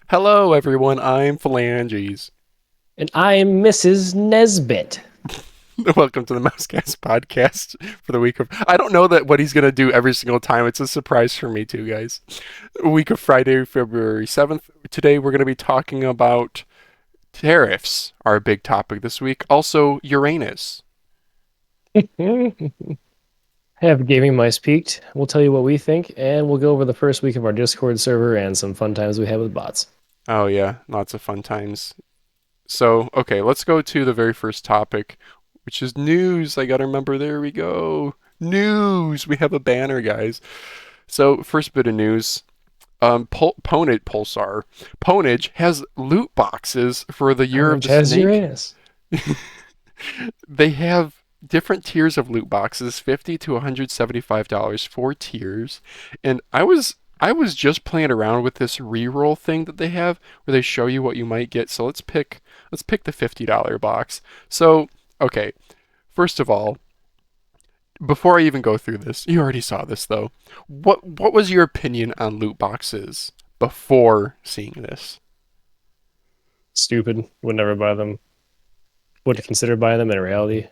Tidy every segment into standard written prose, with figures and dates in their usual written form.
Hello, everyone. I'm Phalanges. And I'm Mrs. Nesbit. Welcome to the Mousecast podcast for the week of. I don't know that what he's gonna do every single time. It's a surprise for me too, guys. Week of Friday, February 7th. Today we're gonna be talking about tariffs. Our big topic this week. Also Uranus. Have Gaming Mice peaked? We'll tell you what we think, and we'll go over the first week of our Discord server and some fun times we had with bots. Oh yeah, lots of fun times. So okay, let's go to the very first topic, which is news. I gotta remember. There we go. News. We have a banner, guys. So first bit of news. Pwnage has loot boxes for the Year of Pwnage the has Snake. Uranus. They have different tiers of loot boxes, $50 to $175, four tiers. And I was just playing around with this reroll thing that they have where they show you what you might get. So let's pick the $50 box. So, okay, first of all, before I even go through this, you already saw this though. What was your opinion on loot boxes before seeing this? Stupid. Would never buy them. Would consider buying them in reality.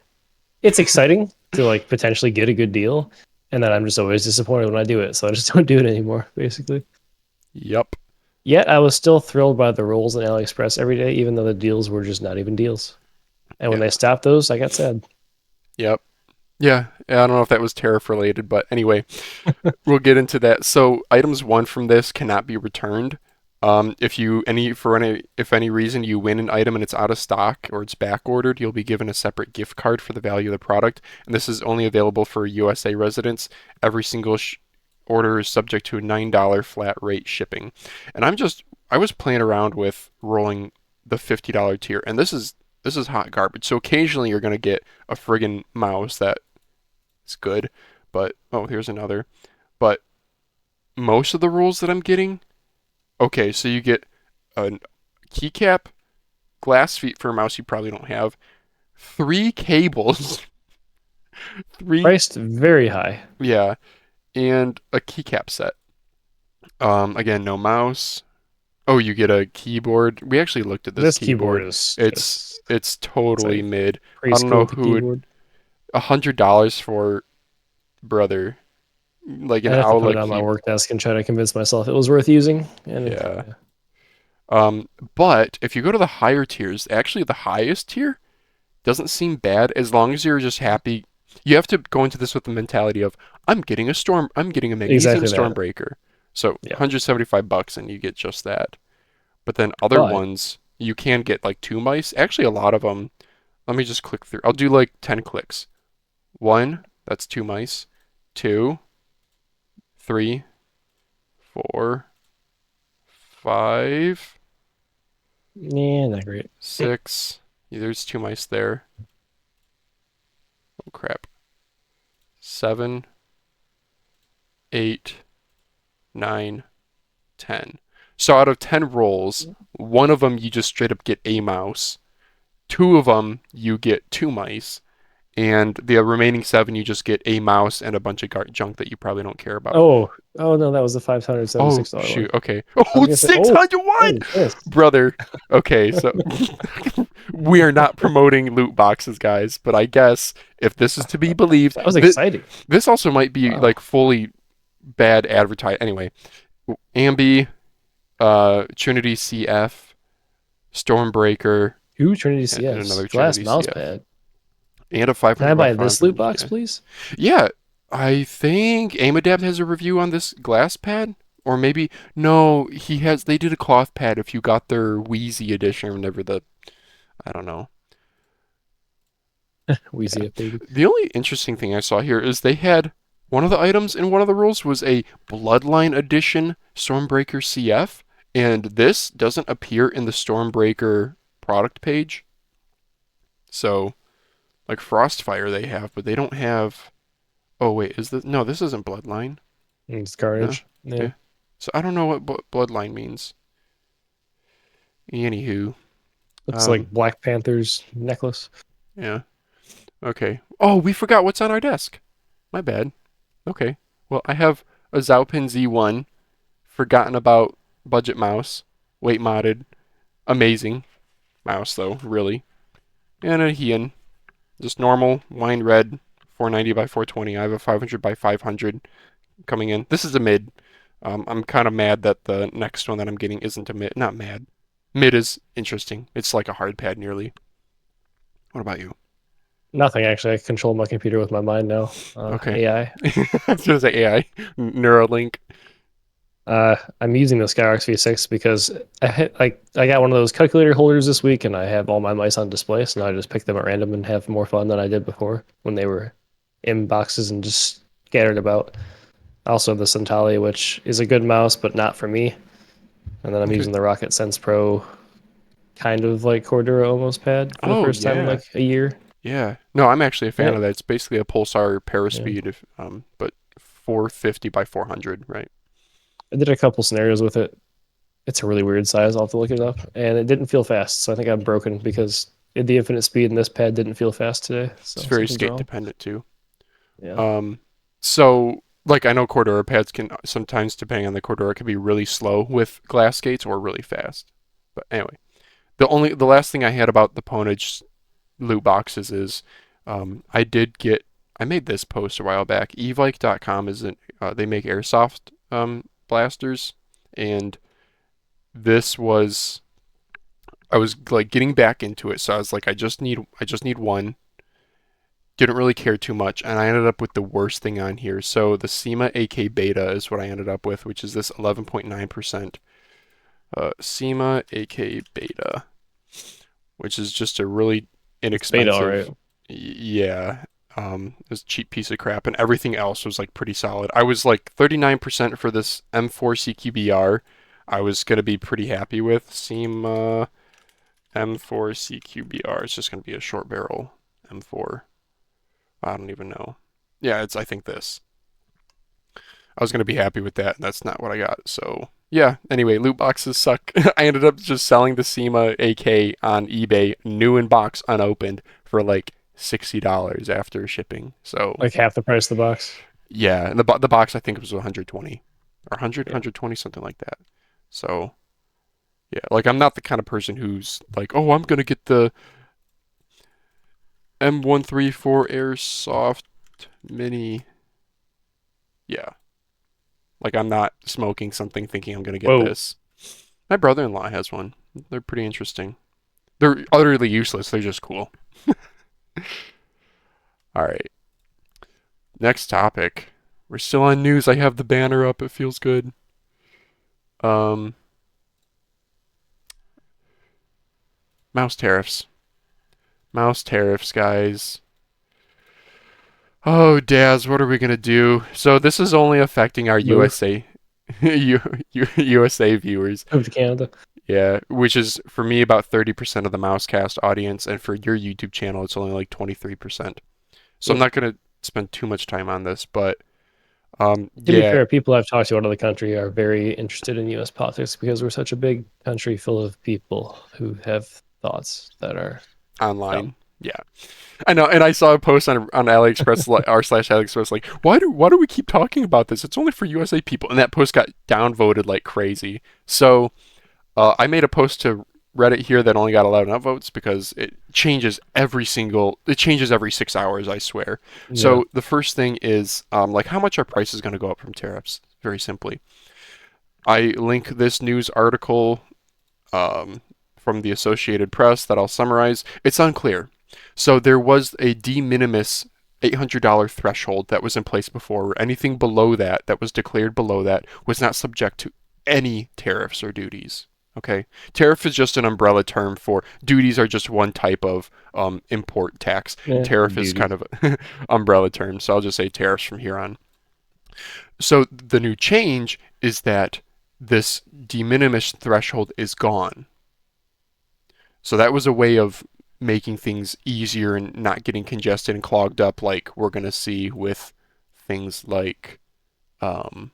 It's exciting to potentially get a good deal, and then I'm just always disappointed when I do it, so I just don't do it anymore, basically. Yep. Yet I was still thrilled by the rolls in AliExpress every day, even though the deals were just not even deals. And when Yeah. they stopped those, I got sad. Yep. Yeah. I don't know if that was tariff related, but anyway, we'll get into that. So items won from this cannot be returned. If any reason you win an item and it's out of stock or it's back ordered, you'll be given a separate gift card for the value of the product. And this is only available for USA residents. Every single order is subject to a $9 flat rate shipping. And I was playing around with rolling the $50 tier, and this is hot garbage. So occasionally you're gonna get a friggin' mouse that is good, but oh, here's another. But most of the rules that I'm getting, okay, so you get a keycap, glass feet for a mouse you probably don't have, three cables, three, Priced very high. yeah, and a keycap set. Again, no mouse. Oh, you get a keyboard. We actually looked at this This keyboard keyboard. is It's just, it's it's totally like mid. I don't know preschool to who would keyboard. $100 for brother, like an I'd have to owl put it like on my key. work desk and try to convince myself it was worth using. And Yeah. But if you go to the higher tiers, actually the highest tier doesn't seem bad as long as you're just happy. You have to go into this with the mentality of I'm getting a magnesium exactly that. stormbreaker. So Yeah. $175 and you get just that. But then other But ones you can get like two mice. Actually a lot of them. Let me just click through. I'll do like 10 clicks. One, that's two mice. Two, three, four, five, yeah, not great. six. Yeah, there's two mice there. Oh crap. Seven, eight, nine, 10. So out of 10 rolls, one of them you just straight up get a mouse. Two of them you get two mice. And the remaining seven you just get a mouse and a bunch of junk that you probably don't care about. Oh no, that was the Oh $576 shoot. one. Okay. I was Oh, gonna say, 601, yes. brother. Okay, so we are not promoting loot boxes, guys, but I guess if this is to be believed, That was exciting. this also might be Wow. like fully bad advertising. Anyway, Ambi, Trinity CF, Stormbreaker, Two Trinity and CFs. another Glass Trinity mouse CF, pad. and a Can I 500 by buy this loot 500. box, Yeah. please? Yeah, I think Amadab has a review on this glass pad. Or maybe no, he has. They did a cloth pad if you got their Wheezy edition or whatever the. I don't know. Wheezy Yeah. up, baby. The only interesting thing I saw here is they had one of the items in one of the rules was a Bloodline edition Stormbreaker CF, and this doesn't appear in the Stormbreaker product page. So, like Frostfire they have, but they don't have. Oh wait, is this? No, this isn't Bloodline. It's No. carnage. Yeah. Okay. So I don't know what Bloodline means. Anywho, Looks um, like Black Panther's necklace. yeah. Okay. Oh, we forgot what's on our desk. My bad. Okay. Well, I have a Zaopin Z1, forgotten about Budget Mouse, weight modded, amazing mouse though, really. And a Heian, just normal wine red, 490 by 420. I have a 500 by 500 coming in. This is a mid. I'm kind of mad that the next one that I'm getting isn't a mid. Not mad. Mid is interesting. It's like a hard pad nearly. What about you? Nothing actually. I control my computer with my mind now. Okay. AI. I was gonna say AI, Neuralink. I'm using the Skyrox V6 because I got one of those calculator holders this week, and I have all my mice on display. So now I just pick them at random and have more fun than I did before when they were in boxes and just scattered about. I also have the Centauri, which is a good mouse, but not for me. And then I'm Okay. using the Rocket Sense Pro, kind of like Cordura almost pad for the Oh first time in yeah, like a year. yeah. No, I'm actually a fan Yeah, of that. It's basically a pulsar yeah. paraspeed, if but 450 by 400, right? I did a couple scenarios with it. It's a really weird size. I'll have to look it up. And it didn't feel fast, so I think I'm broken because the infinite speed in this pad didn't feel fast today. It's So very something's skate wrong. dependent too. Yeah. Um, so like I know Cordura pads can sometimes, depending on the Cordura, can be really slow with glass skates or really fast. But anyway, the last thing I had about the Pwnage loot boxes is I made this post a while back. Evike.com isn't they make airsoft blasters, and this was I was like getting back into it, so I was like I just need one. Didn't really care too much, and I ended up with the worst thing on here. So the SEMA AK Beta is what I ended up with, which is this 11.9% SEMA AK Beta, which is just a really It's beta, all inexpensive, right. yeah, this cheap piece of crap, and everything else was like pretty solid. I was like 39% for this M4 CQBR. I was gonna be pretty happy with SEMA M4 CQBR. It's just gonna be a short barrel M4. I don't even know. Yeah, it's I think this. I was gonna be happy with that, and that's not what I got. So yeah. Anyway, loot boxes suck. I ended up just selling the SEMA AK on eBay, new in box, unopened, for like $60 after shipping. So Like half the price of the box. yeah, and the box I think was 120 or 100, Yeah. 120, something like that. So yeah, like I'm not the kind of person who's like, oh, I'm gonna get the M134 Airsoft Mini. Yeah, like I'm not smoking something thinking I'm gonna get Whoa. this. My brother-in-law has one. They're pretty interesting. They're utterly useless. They're just cool. All right. Next topic. We're still on news. I have the banner up. It feels good. Um, mouse tariffs. Mouse tariffs, guys. Oh, Daz, what are we gonna do? So this is only affecting our Move. USA, USA viewers. Move to Canada. Yeah, which is for me about 30% of the Mousecast audience, and for your YouTube channel, it's only like 23%. So I'm Yep. not gonna spend too much time on this, but To be yeah, fair, people I've talked to out of the country are very interested in US politics because we're such a big country full of people who have thoughts that are dumb. online. Yeah, I know, and I saw a post on AliExpress r slash AliExpress like, why do we keep talking about this? It's only for USA people, and that post got downvoted like crazy. So I made a post to Reddit here that only got 11 upvotes because it changes every 6 hours, I swear. Yeah. So the first thing is like how much our price is going to go up from tariffs. Very simply, I link this news article um, from the Associated Press that I'll summarize. It's unclear. So there was a de minimis $800 threshold that was in place before, where anything below that, that was declared below that, was not subject to any tariffs or duties. Okay, tariff is just an umbrella term for duties are just one type of import tax. Yeah. Tariff is kind Duties. of an umbrella term, so I'll just say tariffs from here on. So the new change is that this de minimis threshold is gone. So that was a way of making things easier and not getting congested and clogged up like we're going to see with things like um,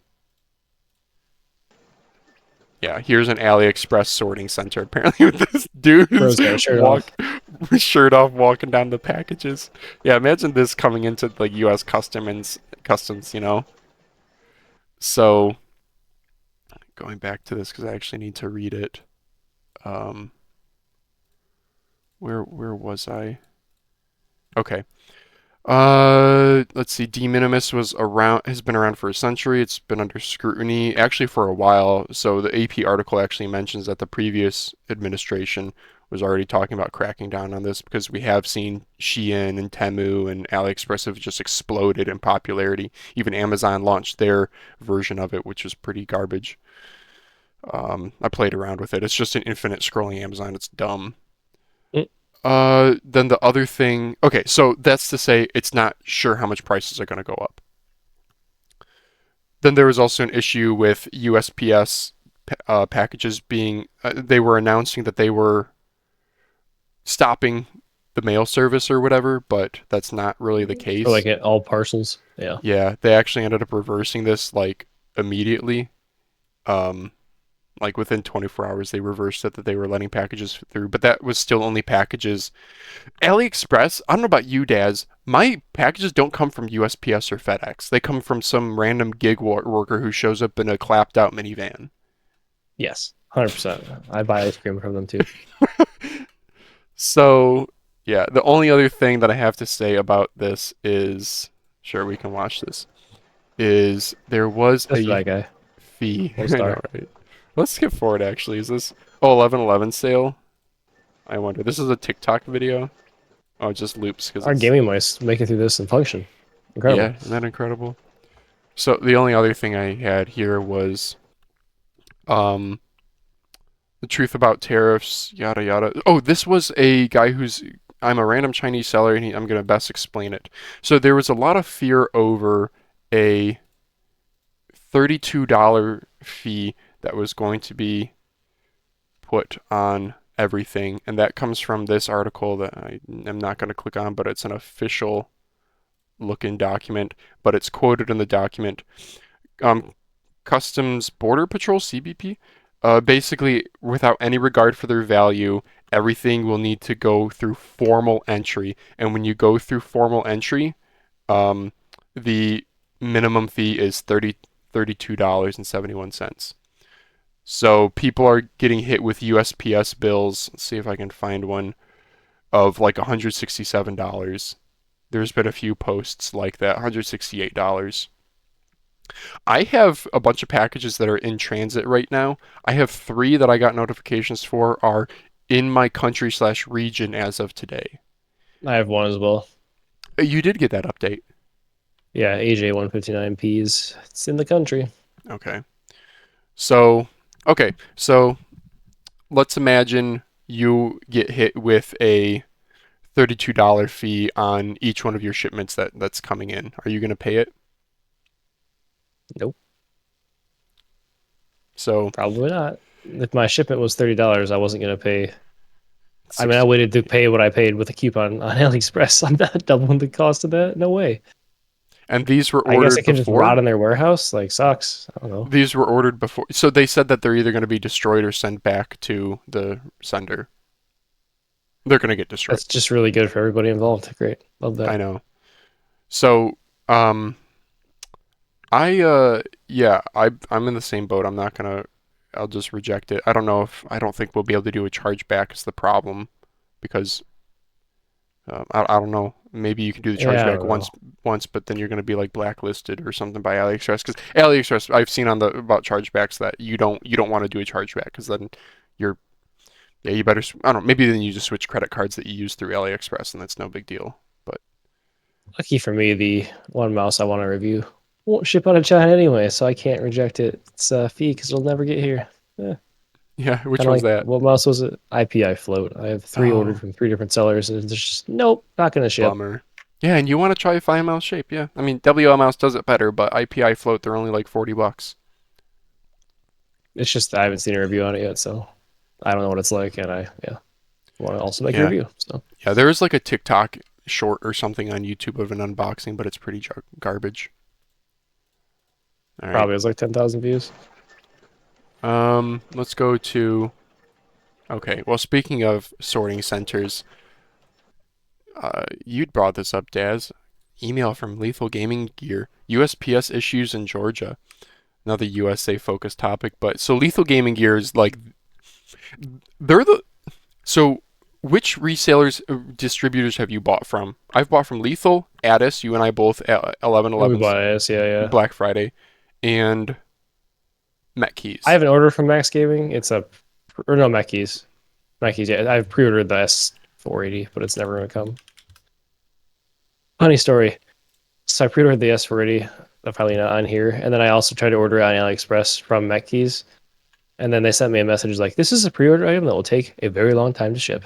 yeah, here's an AliExpress sorting center apparently with this dude's Bro's got a shirt walk off. shirt off walking down the packages. Yeah, imagine this coming into like US customs, you know. So going back to this because I actually need to read it. Um, where was I? Okay. Let's see. De minimis has been around for a century. It's been under scrutiny actually for a while. So the AP article actually mentions that the previous administration was already talking about cracking down on this because we have seen Shein and Temu and AliExpress have just exploded in popularity. Even Amazon launched their version of it, which was pretty garbage. I played around with it. It's just an infinite scrolling Amazon. It's dumb. Mm. Then the other thing, okay, so that's to say it's not sure how much prices are going to go up. Then there was also an issue with USPS packages being, they were announcing that they were stopping the mail service or whatever, but that's not really the For case. like all parcels. Yeah. Yeah, they actually ended up reversing this like immediately. Um, like within 24 hours, they reversed it that they were letting packages through, but that was still only packages. AliExpress, I don't know about you, Daz. My packages don't come from USPS or FedEx. They come from some random gig worker who shows up in a clapped out minivan. Yes. 100%. I buy ice cream from them too. So, yeah, the only other thing that I have to say about this is, sure, we can watch this, is there was Just a that guy. fee. I One know, star. right? Let's skip forward, actually. Is this, oh, 11/11 sale? I wonder. This is a TikTok video. Oh, it just loops because Our it's, gaming mice make it through this and function. yeah, Incredible. isn't that incredible? So the only other thing I had here was um the truth about tariffs, yada yada. Oh, this was a guy who's I'm a random Chinese seller and I'm gonna best explain it. So there was a lot of fear over a $32 fee that was going to be put on everything, and that comes from this article that I am not going to click on, but it's an official looking document, but it's quoted in the document. Customs Border Patrol, CBP, basically, without any regard for their value, everything will need to go through formal entry. And when you go through formal entry, the minimum fee is $32.71. So people are getting hit with USPS bills. Let's see if I can find one of like $167. There's been a few posts like that, $168. I have a bunch of packages that are in transit right now. I have three that I got notifications for are in my country slash region as of today. I have one as well. You did get that update. Yeah, AJ 159Ps. It's in the country. Okay. So, okay. So let's imagine you get hit with a $32 fee on each one of your shipments that's coming in. Are you going to pay it? Nope. So Probably not. If my shipment was $30, I wasn't gonna pay. I mean, I 60, waited to pay what I paid with a coupon on AliExpress. I'm not doubling the cost of that. No way. and these were I guess ordered it can just rot before. in their warehouse. Like sucks. I don't know. These were ordered before. So they said that they're either going to be destroyed or sent back to the sender. They're going to get destroyed. That's just really good for everybody involved. Great. Love I that. know. So, I'm in the same boat. I'm not gonna. I'll just reject it. I don't think we'll be able to do a chargeback is the problem, because I don't know. Maybe you can do the Yeah, I chargeback don't know. once, but then you're gonna be like blacklisted or something by AliExpress. Because AliExpress, I've seen on the about chargebacks that you don't want to do a chargeback because then you're yeah you better I don't know, maybe then you just switch credit cards that you use through AliExpress and that's no big deal. But Lucky for me, the one mouse I want to review won't ship out of China anyway, so I can't reject it. It's a fee because it'll never get here. Yeah. yeah, which Kind of one's like that? what mouse was it? IPI float. I have three ordered Oh, from three different sellers, and it's just nope, not gonna ship. bummer. Yeah, and you want to try a 5 mouse shape, yeah. I mean, WL mouse does it better, but IPI float, they're only like $40. It's just I haven't seen a review on it yet, so I don't know what it's like, and I want to also make a Yeah, review. So yeah, there is like a TikTok short or something on YouTube of an unboxing, but it's pretty garbage. All right. probably has like 10,000 views. Let's go to, okay, well, speaking of sorting centers, you'd brought this up, Daz. Email from Lethal Gaming Gear. USPS issues in Georgia. Another USA focused topic, but so Lethal Gaming Gear is like They're the so. Which resellers, distributors have you bought from? I've bought from Lethal, Addis, you and I both at We 11/11's bought it, yeah, yeah. Black Friday, and I Metkeys. have an order from Max Gaming. It's a, or no, Mackeys. Mackeys, yeah. I've pre-ordered the S480, but it's never gonna come. Funny story. So I pre-ordered the S480. They're probably not on here. And then I also tried to order it on AliExpress from Mackeys. And then they sent me a message like, this is a pre-order item that will take a very long time to ship.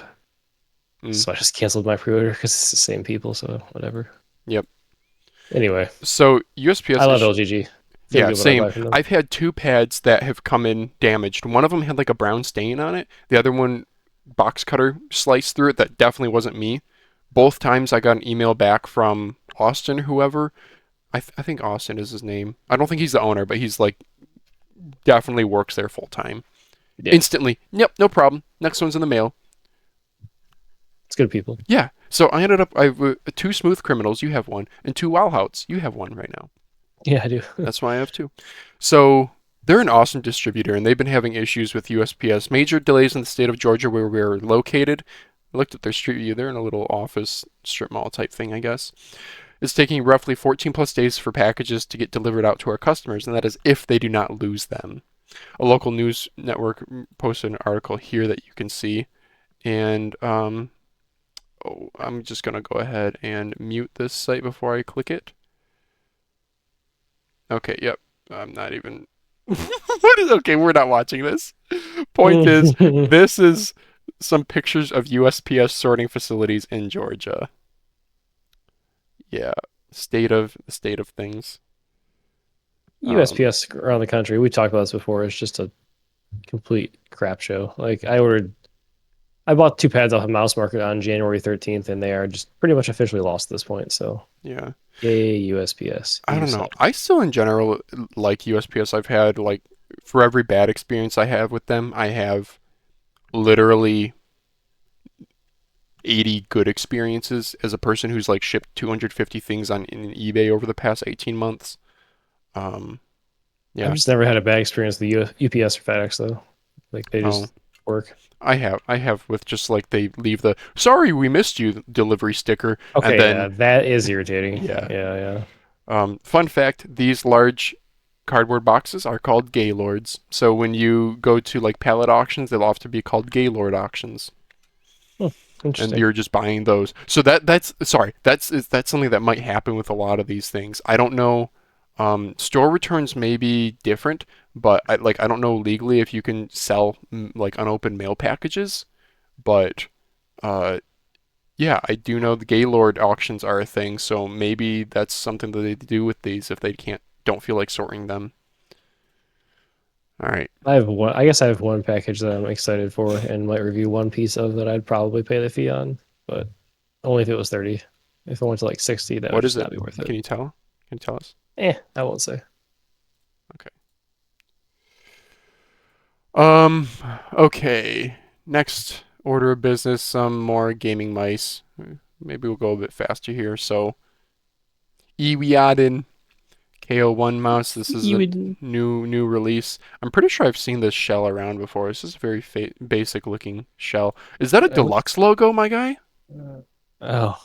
So I just canceled my pre-order because it's the same people, so whatever. Yep. Anyway, So USPS. I love LGG. Yeah, same. I've had two pads that have come in damaged. One of them had like a brown stain on it. The other one, box cutter sliced through it. That definitely wasn't me. Both times I got an email back from Austin, whoever. I think Austin is his name. I don't think he's the owner, but he's like definitely works there full time. Yeah. Instantly. Yep, no problem. Next one's in the mail. It's good people. Yeah. So I ended up, I have two Smooth Criminals, you have one, and two Wildhouts, you have one right now. Yeah, I do. That's why I have two. So they're an awesome distributor, and they've been having issues with USPS. Major delays in the state of Georgia where we're located. I looked at their street view. They're in a little office strip mall type thing, I guess. It's taking roughly 14 plus days for packages to get delivered out to our customers, and that is if they do not lose them. A local news network posted an article here that you can see, and I'm just going to go ahead and mute this site before I click it. Okay, yep. I'm not even... Okay, we're not watching this. Point is, this is some pictures of USPS sorting facilities in Georgia. Yeah, state of things. USPS around the country, we talked about this before, it's just a complete crap show. Like I bought two pads off of Mouse Market on January 13th, and they are just pretty much officially lost at this point. So yeah, yay USPS. I don't know. I still in general like USPS. I've had like for every bad experience I have with them, I have literally 80 good experiences as a person who's like shipped 250 things on in eBay over the past 18 months. Yeah. I've just never had a bad experience with UPS or FedEx though. Like they just work. I have with just like they leave the sorry we missed you delivery sticker. Okay, and then, yeah, that is irritating. Yeah. Yeah. Fun fact, these large cardboard boxes are called Gaylords. So when you go to like pallet auctions, they'll often be called Gaylord auctions. And you're just buying those. So that's something that might happen with a lot of these things. I don't know. Store returns may be different, but I don't know legally if you can sell like unopened mail packages. But yeah, I do know the Gaylord auctions are a thing, so maybe that's something that they do with these if they don't feel like sorting them. All right. I guess I have one package that I'm excited for and might review one piece of that I'd probably pay the fee on, but only if it was 30. If it went to like 60, that would just not be worth it. Can you tell? Can you tell us? I won't say. Okay. Okay. Next order of business, some more gaming mice. Maybe we'll go a bit faster here. So, EWEADN K01 mouse. This is a new release. I'm pretty sure I've seen this shell around before. This is a very basic looking shell. Is that a deluxe logo, my guy? Oh,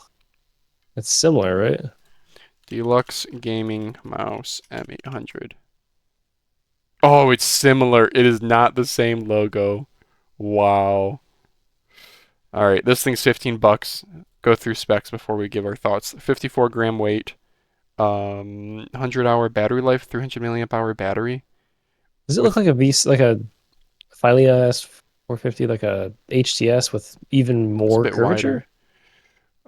it's similar, right? Deluxe gaming mouse M800. Oh, it's similar. It is not the same logo. Wow. All right, this thing's $15. Go through specs before we give our thoughts. 54 gram weight. 100-hour battery life, 300 milliamp hour battery. Does it look like a Filia S450, like a HTS with even more curvature?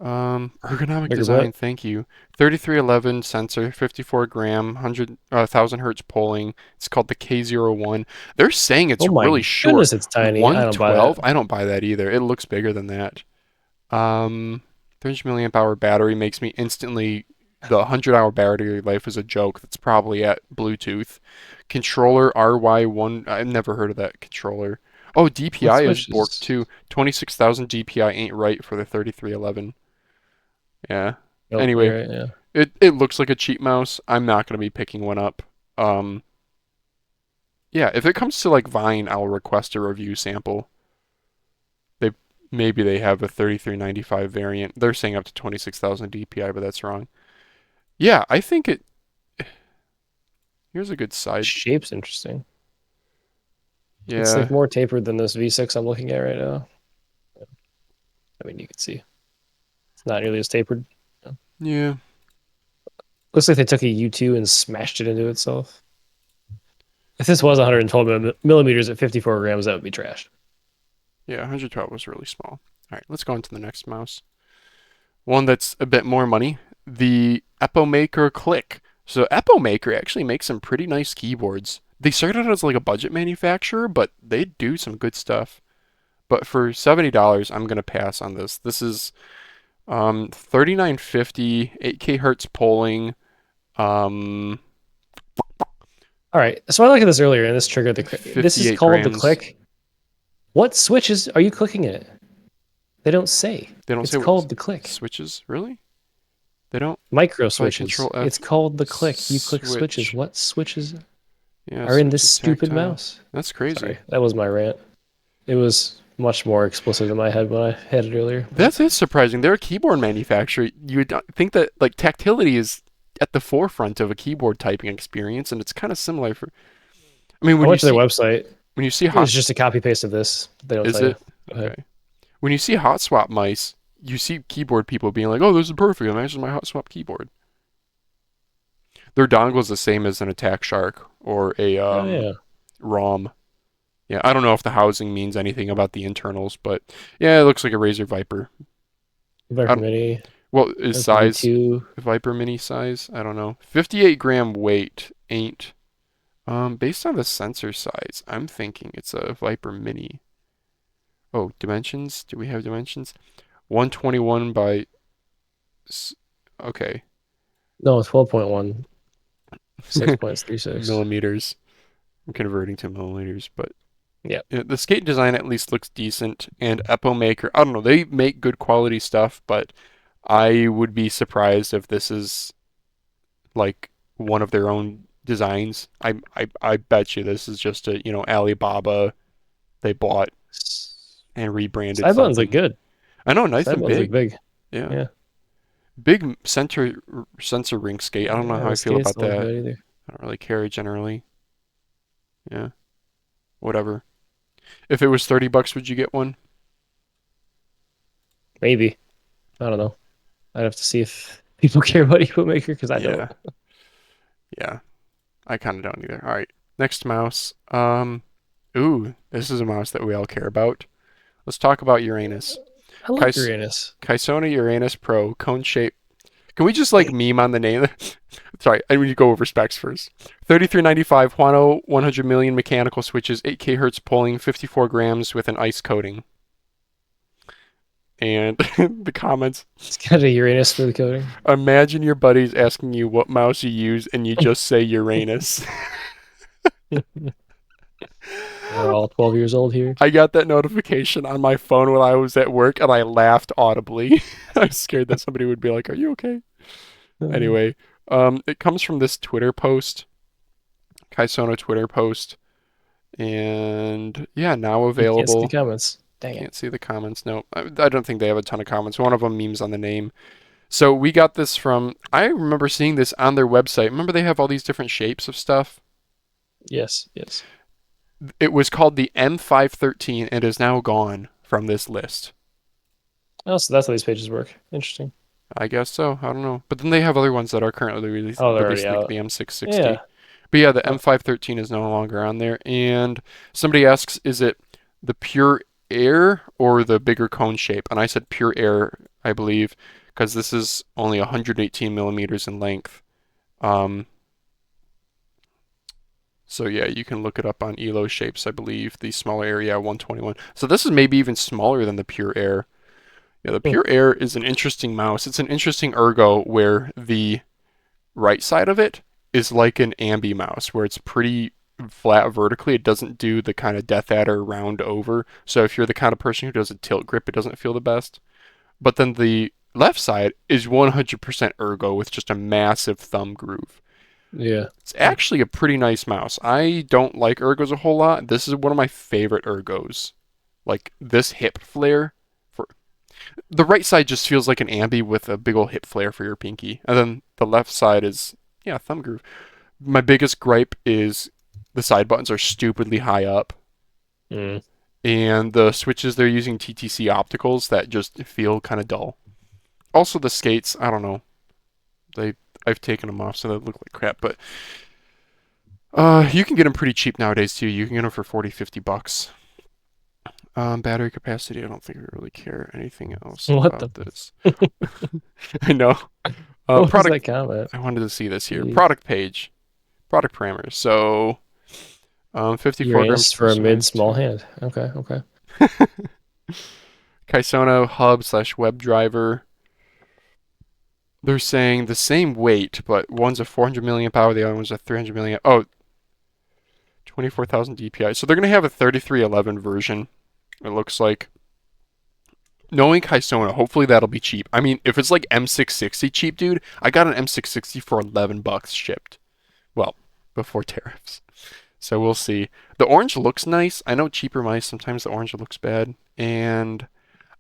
Ergonomic design, thank you. 3311 sensor, 54 gram, 1000 hertz polling. It's called the K01. They're saying it's really short. Goodness, it's tiny. 112. I don't buy that either. It looks bigger than that. 300 milliamp hour battery makes me instantly. The 100-hour battery life is a joke. That's probably at Bluetooth. Controller RY1. I've never heard of that controller. Oh, DPI is borked too. 26,000 DPI ain't right for the 3311. Yeah. Anyway, right, yeah. It looks like a cheap mouse. I'm not going to be picking one up. Yeah, if it comes to like Vine, I'll request a review sample. maybe they have a 3395 variant. They're saying up to 26,000 DPI, but that's wrong. Yeah, I think it. Here's a good side. Shape's interesting. It's Yeah, like more tapered than this V6 I'm looking at right now. I mean, you can see it's not nearly as tapered. yeah, Looks like they took a U2 and smashed it into itself. If this was 112 millimeters at 54 grams, that would be trash. yeah. 112 was really small. All right, let's go on to the next mouse. One that's a bit more money. The EPOMAKER Click. So EPOMAKER actually makes some pretty nice keyboards. They started out as like a budget manufacturer, but they do some good stuff. But for $70, I'm gonna pass on this. This is 3950, 8K hertz polling. Um, All right. So I looked at this earlier, and this triggered the click. This is 58 called the grams. click. What switches are you clicking in it? They don't say. They don't It's say what called the click. switches, really? They don't. Micro If I switches. Control F, It's called the click. You click switches. switch. What switches Yeah, are in this switches stupid tactile. mouse? That's crazy. Sorry, that was my rant. It was much more explicit in my head when I had it earlier. That's surprising. They're a keyboard manufacturer. You would think that like tactility is at the forefront of a keyboard typing experience, and it's kind of similar for. I mean, I went to their website. when you see It was just a copy paste of this. They don't is tell you. it Go ahead. okay? When you see hot swap mice, you see keyboard people being like, "Oh, this is perfect. It matches my hot swap keyboard." Their dongle is the same as an Attack Shark or a Oh yeah. ROM. Yeah, I don't know if the housing means anything about the internals, but yeah, it looks like a Razer Viper. Viper Mini. Well, is size Two. Viper Mini size? I don't know. 58 gram weight ain't. Based on the sensor size, I'm thinking it's a Viper Mini. Oh, dimensions? Do we have dimensions? 121 by. Okay, No, it's 12.1. 6.36. millimeters. I'm converting to milliliters, but Yeah. the skate design at least looks decent. And EPOMAKER, I don't know, they make good quality stuff, but I would be surprised if this is like one of their own designs. I bet you this is just a, Alibaba they bought and rebranded Side buttons something. look good. I know, nice Side and buttons big. look big. Yeah. Yeah. Big sensor ring skate. I don't know Yeah, how I the feel skates about don't look that. good either. I don't really care generally. Yeah. Whatever. If it was $30, would you get one? Maybe. I don't know. I'd have to see if people care about EPOMAKER because I Yeah. don't. Yeah. I kind of don't either. All right. Next mouse. Ooh, this is a mouse that we all care about. Let's talk about Uranus. I like Uranus. Kysona Uranus Pro, cone shape. Can we just like meme on the name? Sorry, I need to go over specs first. 3395 Huano 100 million mechanical switches, 8K hertz polling, 54 grams with an ice coating. And the comments. It's got a Uranus smooth coating. Imagine your buddies asking you what mouse you use, and you just say Uranus. We're all 12 years old here. I got that notification on my phone when I was at work, and I laughed audibly. I was scared that somebody would be like, "Are you okay?" Anyway, it comes from this Twitter post, Kysona Twitter post, and yeah, now You can't see available. the comments. Dang it. Can't see the comments. No, I don't think they have a ton of comments. One of them memes on the name. So we got this from. I remember seeing this on their website. Remember they have all these different shapes of stuff. Yes, yes. It was called the M513 and is now gone from this list. Oh, so that's how these pages work. Interesting. I guess so. I don't know. But then they have other ones that are currently released, Oh, they're already like out. the M660. Yeah. But yeah, the Oh. M513 is no longer on there. And somebody asks, is it the pure air or the bigger cone shape? And I said pure air, I believe, because this is only 118 millimeters in length. So yeah, you can look it up on Elo shapes, I believe, the smaller area 121. So this is maybe even smaller than the pure air. Yeah, the pure air is an interesting mouse. It's an interesting ergo where the right side of it is like an ambi mouse, where it's pretty flat vertically. It doesn't do the kind of Death Adder round over. So if you're the kind of person who does a tilt grip, it doesn't feel the best. But then the left side is 100% ergo with just a massive thumb groove. Yeah. It's actually a pretty nice mouse. I don't like ergos a whole lot. This is one of my favorite ergos. Like this hip flare The right side just feels like an ambi with a big old hip flare for your pinky, and then the left side is yeah, thumb groove. My biggest gripe is the side buttons are stupidly high up, Mm. and the switches they're using TTC opticals that just feel kind of dull. Also, the skates, I don't know, they I've taken them off so they look like crap, but you can get them pretty cheap nowadays too. You can get them for 40, $50. Battery capacity, I don't think we really care anything else What about this. I know. what was that Product. comment? I wanted to see this here. Jeez. Product page. Product parameters. So, 54 grams Uranus per for a mid size. small hand. Okay, okay. Kysona hub / web driver. They're saying the same weight, but one's a 400 milliamp hour, the other one's a 300 milliamp. Oh, 24,000 DPI. So they're going to have a 3311 version, it looks like. Knowing Kysona, hopefully that'll be cheap. I mean, if it's like M660 cheap, dude, I got an M660 for $11 shipped. Well, before tariffs. So we'll see. The orange looks nice. I know cheaper mice, sometimes the orange looks bad. And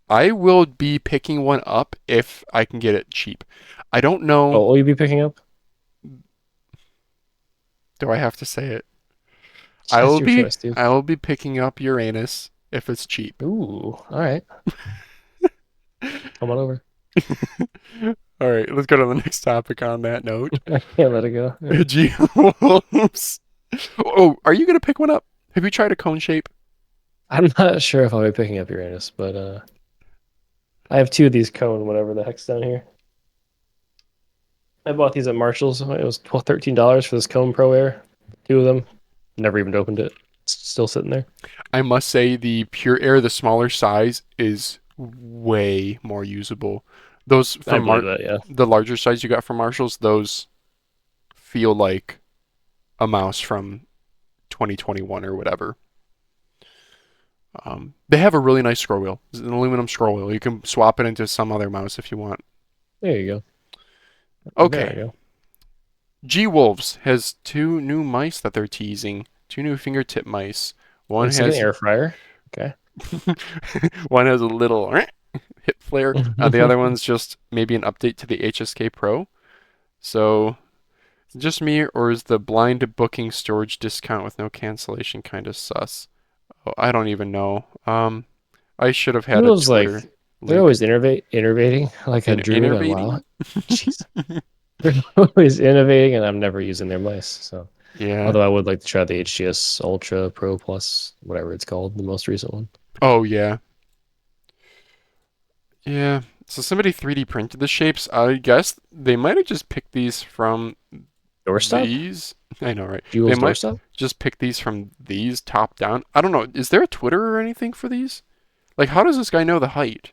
I will be picking one up if I can get it cheap. I don't know. What will you be picking up? Do I have to say it? That's your choice, dude. I will be picking up Uranus if it's cheap. Ooh, all right. Come on over. All right, let's go to the next topic on that note. I can't let it go. Yeah. G Wolves. Oh, are you gonna pick one up? Have you tried a cone shape? I'm not sure if I'll be picking up Uranus, but I have two of these cone, whatever the heck's down here. I bought these at Marshall's. It was $13 for this Cone Pro Air. Two of them. Never even opened it. It's still sitting there. I must say the Pure Air, the smaller size, is way more usable. Those I from believe that, yeah. the larger size you got from Marshalls, those feel like a mouse from 2021 or whatever. They have a really nice scroll wheel. It's an aluminum scroll wheel. You can swap it into some other mouse if you want. There you go. Okay. There you go. G Wolves has two new mice that they're teasing. Two new fingertip mice. One Looks like an has air fryer. Okay. one has a little hip flare. The other one's just maybe an update to the HSK Pro. So, is it just me, or is the blind booking storage discount with no cancellation kind of sus? Oh, I don't even know. I should have had a Those, like, Twitter they're link. always innovating like a druid on Innovating? WoW. Jeez. They're always innovating, and I'm never using their mice. So, Yeah. although I would like to try the HGS Ultra Pro Plus, whatever it's called, the most recent one. Oh, yeah. Yeah. So somebody 3D printed the shapes. I guess they might have just picked these from Doorstop? these. I know, right? Jewel's They might doorstop? just pick these from these top down. I don't know. Is there a Twitter or anything for these? Like, how does this guy know the height?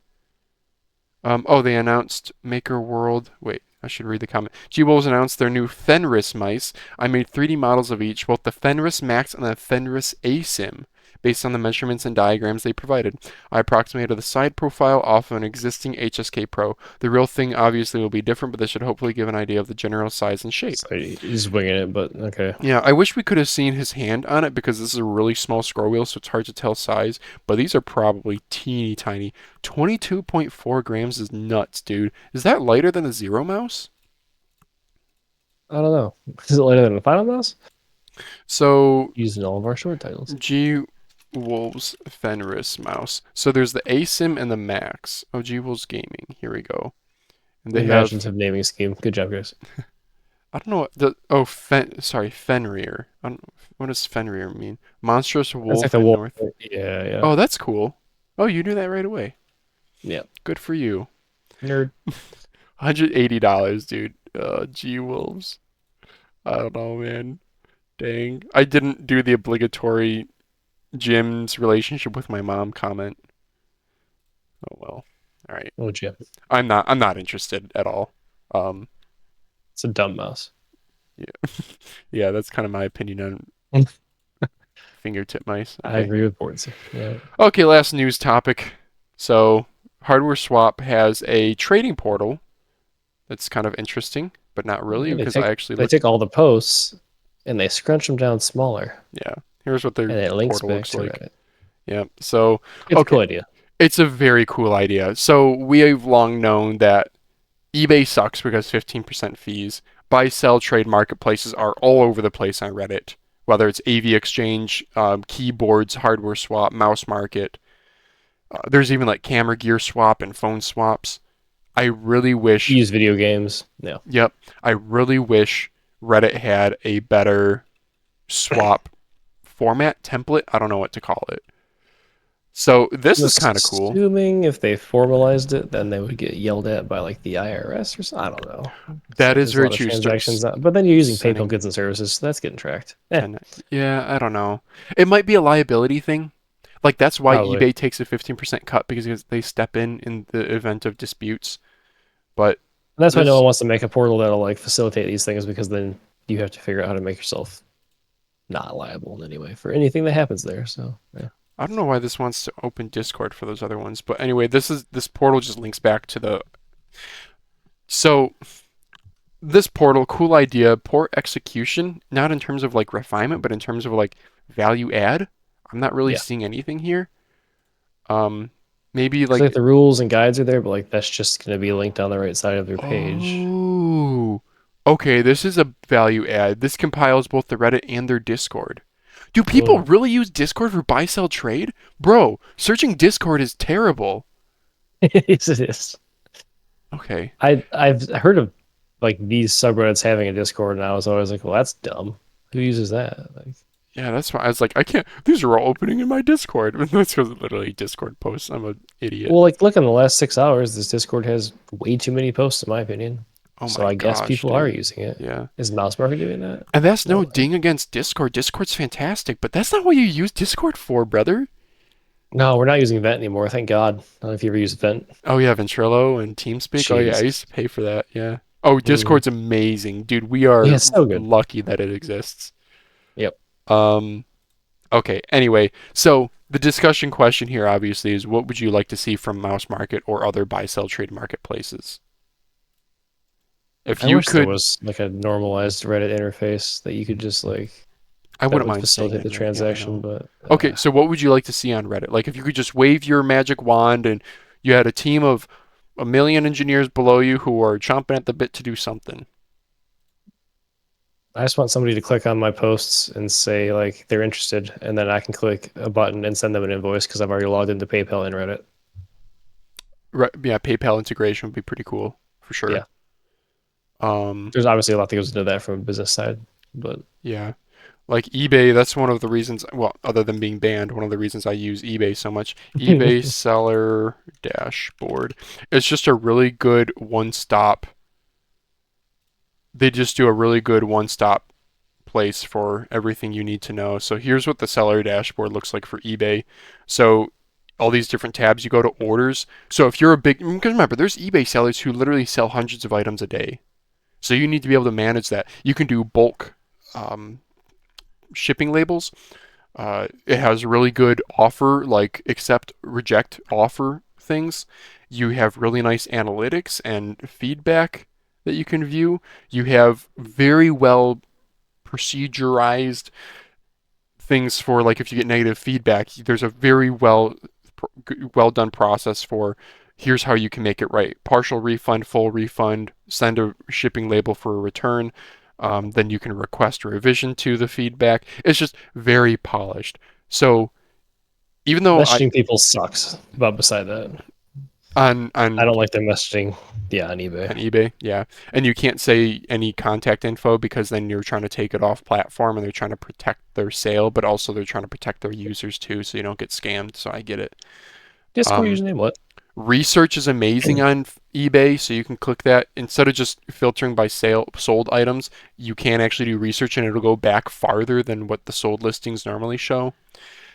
Oh, they announced Maker World. Wait, I should read the comment. G-Wolves announced their new Fenris mice. I made 3D models of each, both the Fenris Max and the Fenris ASIM, based on the measurements and diagrams they provided. I approximated the side profile off of an existing HSK Pro. The real thing obviously will be different, but this should hopefully give an idea of the general size and shape. So he's winging it, but okay. Yeah, I wish we could have seen his hand on it because this is a really small scroll wheel, so it's hard to tell size. But these are probably teeny tiny. 22.4 grams is nuts, dude. Is that lighter than a Zero mouse? I don't know. Is it lighter than the Final Mouse? So, Using all of our short titles. G Wolves Fenris mouse. So there's the ASIM and the Max. Oh, G Wolves Gaming. Here we go. And they have. Imaginative naming scheme. Good job, guys. I don't know what Fenrir. What does Fenrir mean? Monstrous That's wolf like the in wolf. north. Yeah, yeah. Oh, that's cool. Oh, you knew that right away. Yeah. Good for you. Nerd. $180, dude. G Wolves. I don't know, man. Dang. I didn't do the obligatory Jim's relationship with my mom comment. Oh well. All right. Oh, Jim. I'm not interested at all. Um, It's a dumb mouse. yeah, that's kind of my opinion on fingertip mice. I agree with boards. Yeah. Okay, last news topic. So, Hardwareswap has a trading portal that's kind of interesting, but not really because I actually They take all the posts and they scrunch them down smaller. yeah. Here's what their And it links portal back looks to like. it. Yeah. So, It's a okay. cool idea. It's a very cool idea. So we have long known that eBay sucks because 15% fees. Buy, sell, trade marketplaces are all over the place on Reddit. Whether it's AV Exchange, keyboards, Hardwareswap, Mouse Market. There's even like camera gear swap and phone swaps. I really wish, Use video games. Yeah. yep, I really wish Reddit had a better swap format template. I don't know what to call it. So this I'm is kind of cool. assuming if they formalized it, then they would get yelled at by like the IRS or something. I don't know. It's That like is there's a very lot of true. transactions, but then you're using PayPal Sending goods and services, so that's getting tracked. Yeah, I don't know. It might be a liability thing. Like that's why Probably. eBay takes a 15% cut because they step in the event of disputes. But And that's why no this, one wants to make a portal that'll like facilitate these things because then you have to figure out how to make yourself not liable in any way for anything that happens there. So yeah. I don't know why this wants to open Discord for those other ones. But anyway, this portal just links back to the. So this portal, cool idea, poor execution, not in terms of like refinement, but in terms of like value add. I'm not really Yeah. seeing anything here. Um, maybe It's like like the rules and guides are there, but like that's just going to be linked on the right side of your page. oh, okay, this is a value add. This compiles both the Reddit and their Discord. Do people Mm. really use Discord for buy sell trade? Bro, searching Discord is terrible. Yes, it is. Okay. I've heard of like these subreddits having a Discord, and I was always like, well, that's dumb. Who uses that? Like, Yeah, that's why I was like, I can't. These are all opening in my Discord. That's because literally Discord posts. I'm an idiot. well, like look in the last 6 hours, this Discord has way too many posts, in my opinion. Oh So my I guess gosh, people are dude. using it. Yeah. Is Mouse Market doing that? And that's No no way. ding against Discord. Discord's fantastic, but that's not what you use Discord for, brother. No, we're not using Vent anymore. Thank God. I don't know if you ever used Vent. Oh yeah, Ventrilo and TeamSpeak. Oh yeah, I used Jesus. to pay for that. Yeah. Oh, Mm. Discord's amazing, dude. We Yeah, are it's so good. lucky that it exists. Yep. Um. Okay. Anyway, so the discussion question here obviously is, what would you like to see from Mouse Market or other buy sell trade marketplaces? If I you wish there could, was like a normalized Reddit interface that you could just like I that wouldn't would mind seeing facilitate it the in Reddit. Yeah, I transaction, know. but Okay, so what would you like to see on Reddit? Like if you could just wave your magic wand and you had a team of a million engineers below you who are chomping at the bit to do something. I just want somebody to click on my posts and say like they're interested, and then I can click a button and send them an invoice because I've already logged into PayPal and Reddit. Yeah, PayPal integration would be pretty cool for sure. Yeah, Um, there's obviously a lot that goes into that from a business side, but yeah. Like eBay, that's one of the reasons, well, other than being banned, one of the reasons I use eBay so much. eBay seller dashboard. It's just a really good one-stop. They just do a really good one-stop place for everything you need to know. So here's what the seller dashboard looks like for eBay. So all these different tabs, you go to orders. So if you're a big, because remember, there's eBay sellers who literally sell hundreds of items a day. So you need to be able to manage that. You can do bulk um, shipping labels. It has really good offer, like accept, reject offer things. You have really nice analytics and feedback that you can view. You have very well procedurized things for like if you get negative feedback, there's a very well done process for here's how you can make it right. Partial refund, full refund, send a shipping label for a return. Then you can request a revision to the feedback. It's just very polished. So even though I messaging people sucks. But beside that, on I on don't like their messaging. Yeah, on eBay. on eBay, yeah, and you can't say any contact info because then you're trying to take it off platform and they're trying to protect their sale, but also they're trying to protect their users too, so you don't get scammed. So I get it. Discord Um, username what? Research is amazing on eBay, so you can click that instead of just filtering by sold items. You can actually do research, and it'll go back farther than what the sold listings normally show.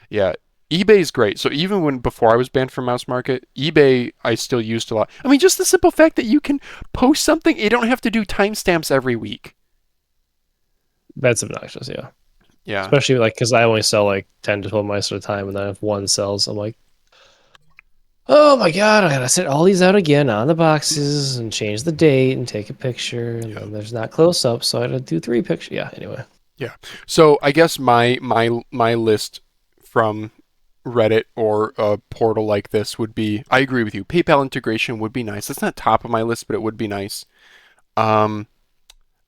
Yeah, eBay is great. So even when before I was banned from Mouse Market, eBay I still used a lot. I mean, just the simple fact that you can post something, you don't have to do timestamps every week. That's obnoxious. Yeah, Yeah. especially like because I only sell like 10 to 12 mice at a time, and then if one sells, I'm like, oh my god, I gotta set all these out again on the boxes and change the date and take a picture, and Yeah. then there's not close up, so I had to do 3 pictures. Yeah, anyway. Yeah. So I guess my list from Reddit or a portal like this would be, I agree with you. PayPal integration would be nice. That's not top of my list, but it would be nice. Um,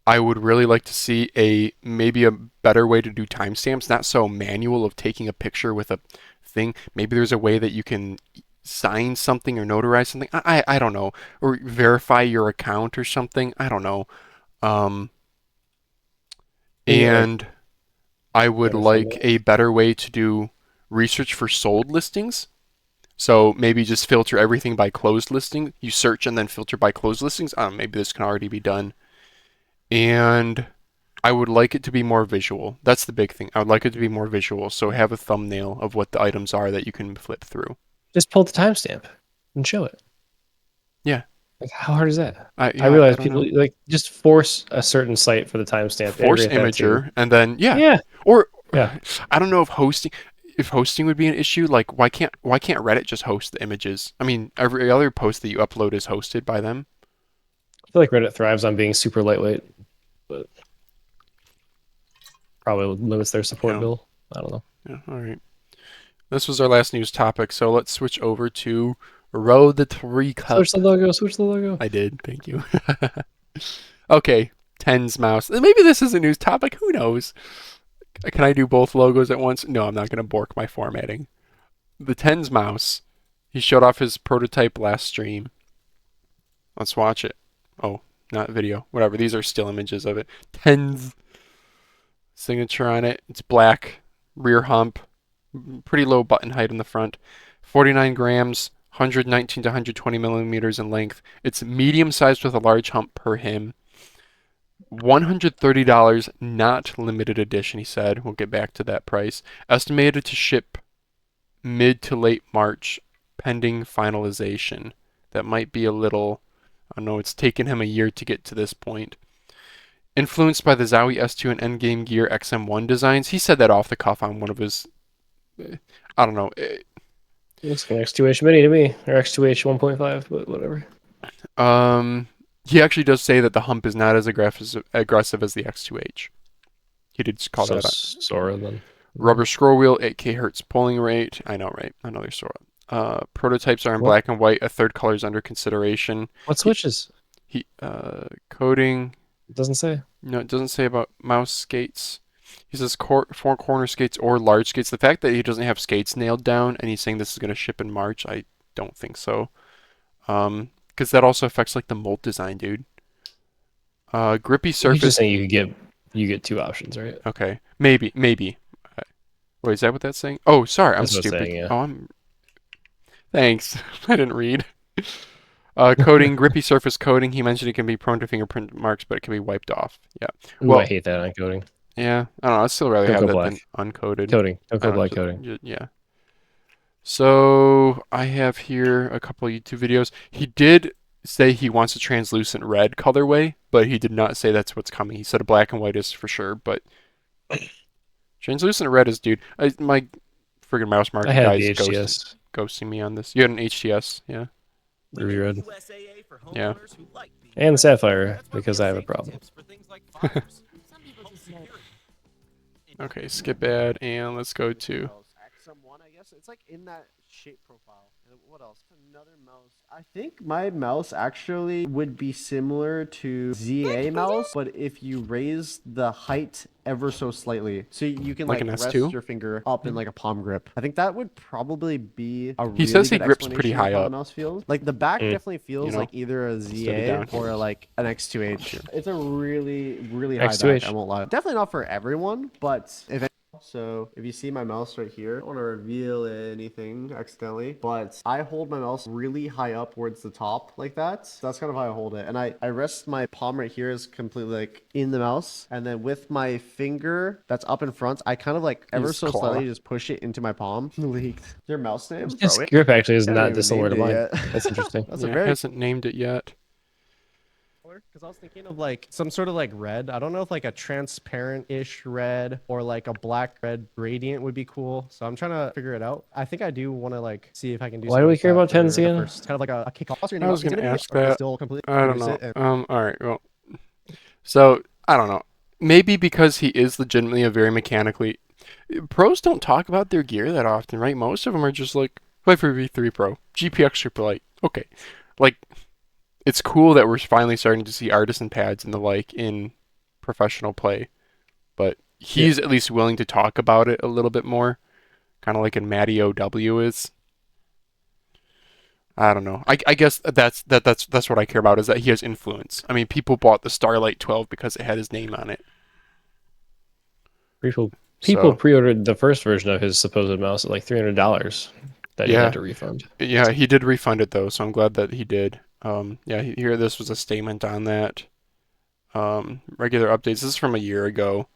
I would really like to see maybe a better way to do timestamps, not so manual of taking a picture with a thing. Maybe there's a way that you can sign something or notarize something. I don't know. Or verify your account or something. I don't know. Um, Maybe like and I would better like thumbnails. a better way to do research for sold listings. So maybe just filter everything by closed listing. You search and then filter by closed listings. Maybe this can already be done. And I would like it to be more visual. That's the big thing. I would like it to be more visual. So have a thumbnail of what the items are that you can flip through. Just pull the timestamp and show it. Yeah. Like, how hard is that? I I yeah, I realize don't people know. like just force a certain site for the timestamp. Force Integrate that too. imager and then yeah. Yeah, Or yeah. I don't know if hosting would be an issue. Like why can't Reddit just host the images? I mean, every other post that you upload is hosted by them. I feel like Reddit thrives on being super lightweight, but probably limits their support Yeah. bill. I don't know. Yeah, all right. This was our last news topic, so let's switch over to Row the Three Cup. Switch the logo. Switch the logo. I did, thank you. Okay, TenZ mouse. Maybe this is a news topic, who knows? Can I do both logos at once? No, I'm not going to bork my formatting. The TenZ mouse. He showed off his prototype last stream. Let's watch it. Oh, not video. Whatever, these are still images of it. TenZ. Signature on it. It's black. Rear hump. Pretty low button height in the front. 49 grams. 119 to 120 millimeters in length. It's medium sized with a large hump per him. $130, not limited edition, he said. We'll get back to that price. Estimated to ship mid to late March, pending finalization. That might be a little, I don't know, it's taken him a year to get to this point. Influenced by the Zowie S2 and Endgame Gear XM1 designs. He said that off the cuff on one of his, I don't know. Looks like an X2H mini to me, or X2H 1.5, but whatever. He actually does say that the hump is not as aggressive as the X2H. He did call So that out. Sora then. Rubber scroll wheel, 8K hertz polling rate. I know, right? Another Sora. Prototypes are in What? black and white. A third color is under consideration. What switches? Coding. It doesn't say. No, it doesn't say about mouse skates. He says four corner skates or large skates. The fact that he doesn't have skates nailed down and he's saying this is going to ship in March, I don't think so. Because that also affects like the mold design, dude. Grippy He's surface. just saying you get two options, right? Okay, maybe. Wait, is that what that's saying? Oh, sorry, I'm That's what it's stupid. saying, yeah. Oh, Thanks. I didn't read. Coating, grippy surface coating. He mentioned it can be prone to fingerprint marks, but it can be wiped off. Yeah. Ooh, Well, I hate that on coding. yeah. I don't know. I'd still rather Don't have go that black. than uncoated. Coding. Don't I go don't black know, coding. yeah. So I have here a couple YouTube videos. He did say he wants a translucent red colorway, but he did not say that's what's coming. He said a black and white is for sure, but translucent red is, dude. My friggin' mouse I market had guy the is HTS ghosting me on this. You had an HTS, yeah. Ruby Red Yeah. and the Sapphire because I have a problem. Okay, skip ad, and let's go to. XM1, I guess. It's like in that shape profile. And what else? Another mouse. I think my mouse actually would be similar to ZA mouse, but if you raise the height ever so slightly, so you can Like like an rest S2? your finger up in like a palm grip. I think that would probably be a He really says he good grips pretty explanation high of how the up. mouse feels. Like the back definitely feels know, like either a instead of ZA down. or like an X2H. It's a really high X2H. back, I won't lie. Definitely not for everyone, but so if you see my mouse right here, I don't want to reveal anything accidentally, but I hold my mouse really high up towards the top like that. So that's kind of how I hold it. And I rest my palm right here is completely like in the mouse. And then with my finger that's up in front, I kind of like ever Use so claw. slightly just push it into my palm. Leaked. Your mouse name? His Bro, grip actually is haven't not even dissimilar to named it mine. yet. That's interesting. That's Yeah, a very hasn't named it yet. because I was thinking of like some sort of like red. I don't know if like a transparent-ish red or like a black red gradient would be cool. So I'm trying to figure it out. I think I do want to like see if I can do. Why do we something care like about that TenZ for the again? first- kind of like a kickoff. What's your I name? was Is it gonna be- ask or is it that. Still completely I don't use know. it and- All right. Well, so I don't know. Maybe because he is legitimately a very mechanically. Pros don't talk about their gear that often, right? Most of them are just like Viper V3 Pro, GPX Superlight. Okay, like it's cool that we're finally starting to see artisan pads and the like in professional play, but Yeah. he's at least willing to talk about it a little bit more, kind of like in Matty OW is. I don't know. I guess that's what I care about is that he has influence. I mean, people bought the Starlight 12 because it had his name on it. People So pre-ordered the first version of his supposed mouse at like $300 that he had yeah, to refund. yeah, he did refund it though, so I'm glad that he did. Yeah, here this was a statement on that. Regular updates. This is from a year ago.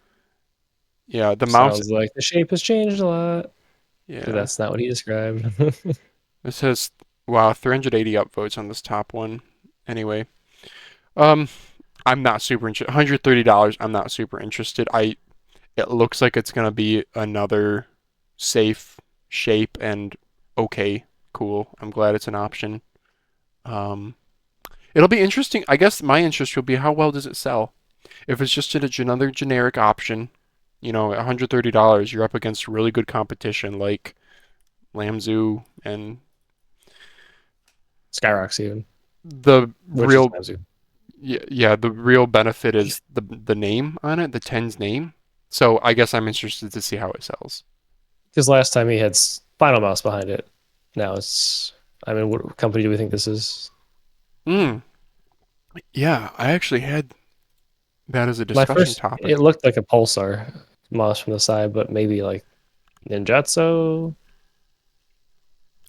Yeah, the mouse. Sounds like the shape has changed a lot. Because Yeah, that's not what he described. it says wow, 380 upvotes on this top one. Anyway, um, I'm not super interested. $130. I'm not super interested. It looks like it's gonna be another safe shape and okay, cool. I'm glad it's an option. Um, it'll be interesting. I guess my interest will be how well does it sell? If it's just another generic option, $130, you're up against really good competition like Lamzu and Skyrox even. the Which is real Lamzu. yeah, the real benefit is the name on it, the TenZ name. So I guess I'm interested to see how it sells. Because last time he had Final Mouse behind it. Now it's. I mean, what company do we think this is? Hmm. Yeah, I actually had that as a My discussion first. topic. It looked like a Pulsar mouse from the side, but maybe like Ninjutsu.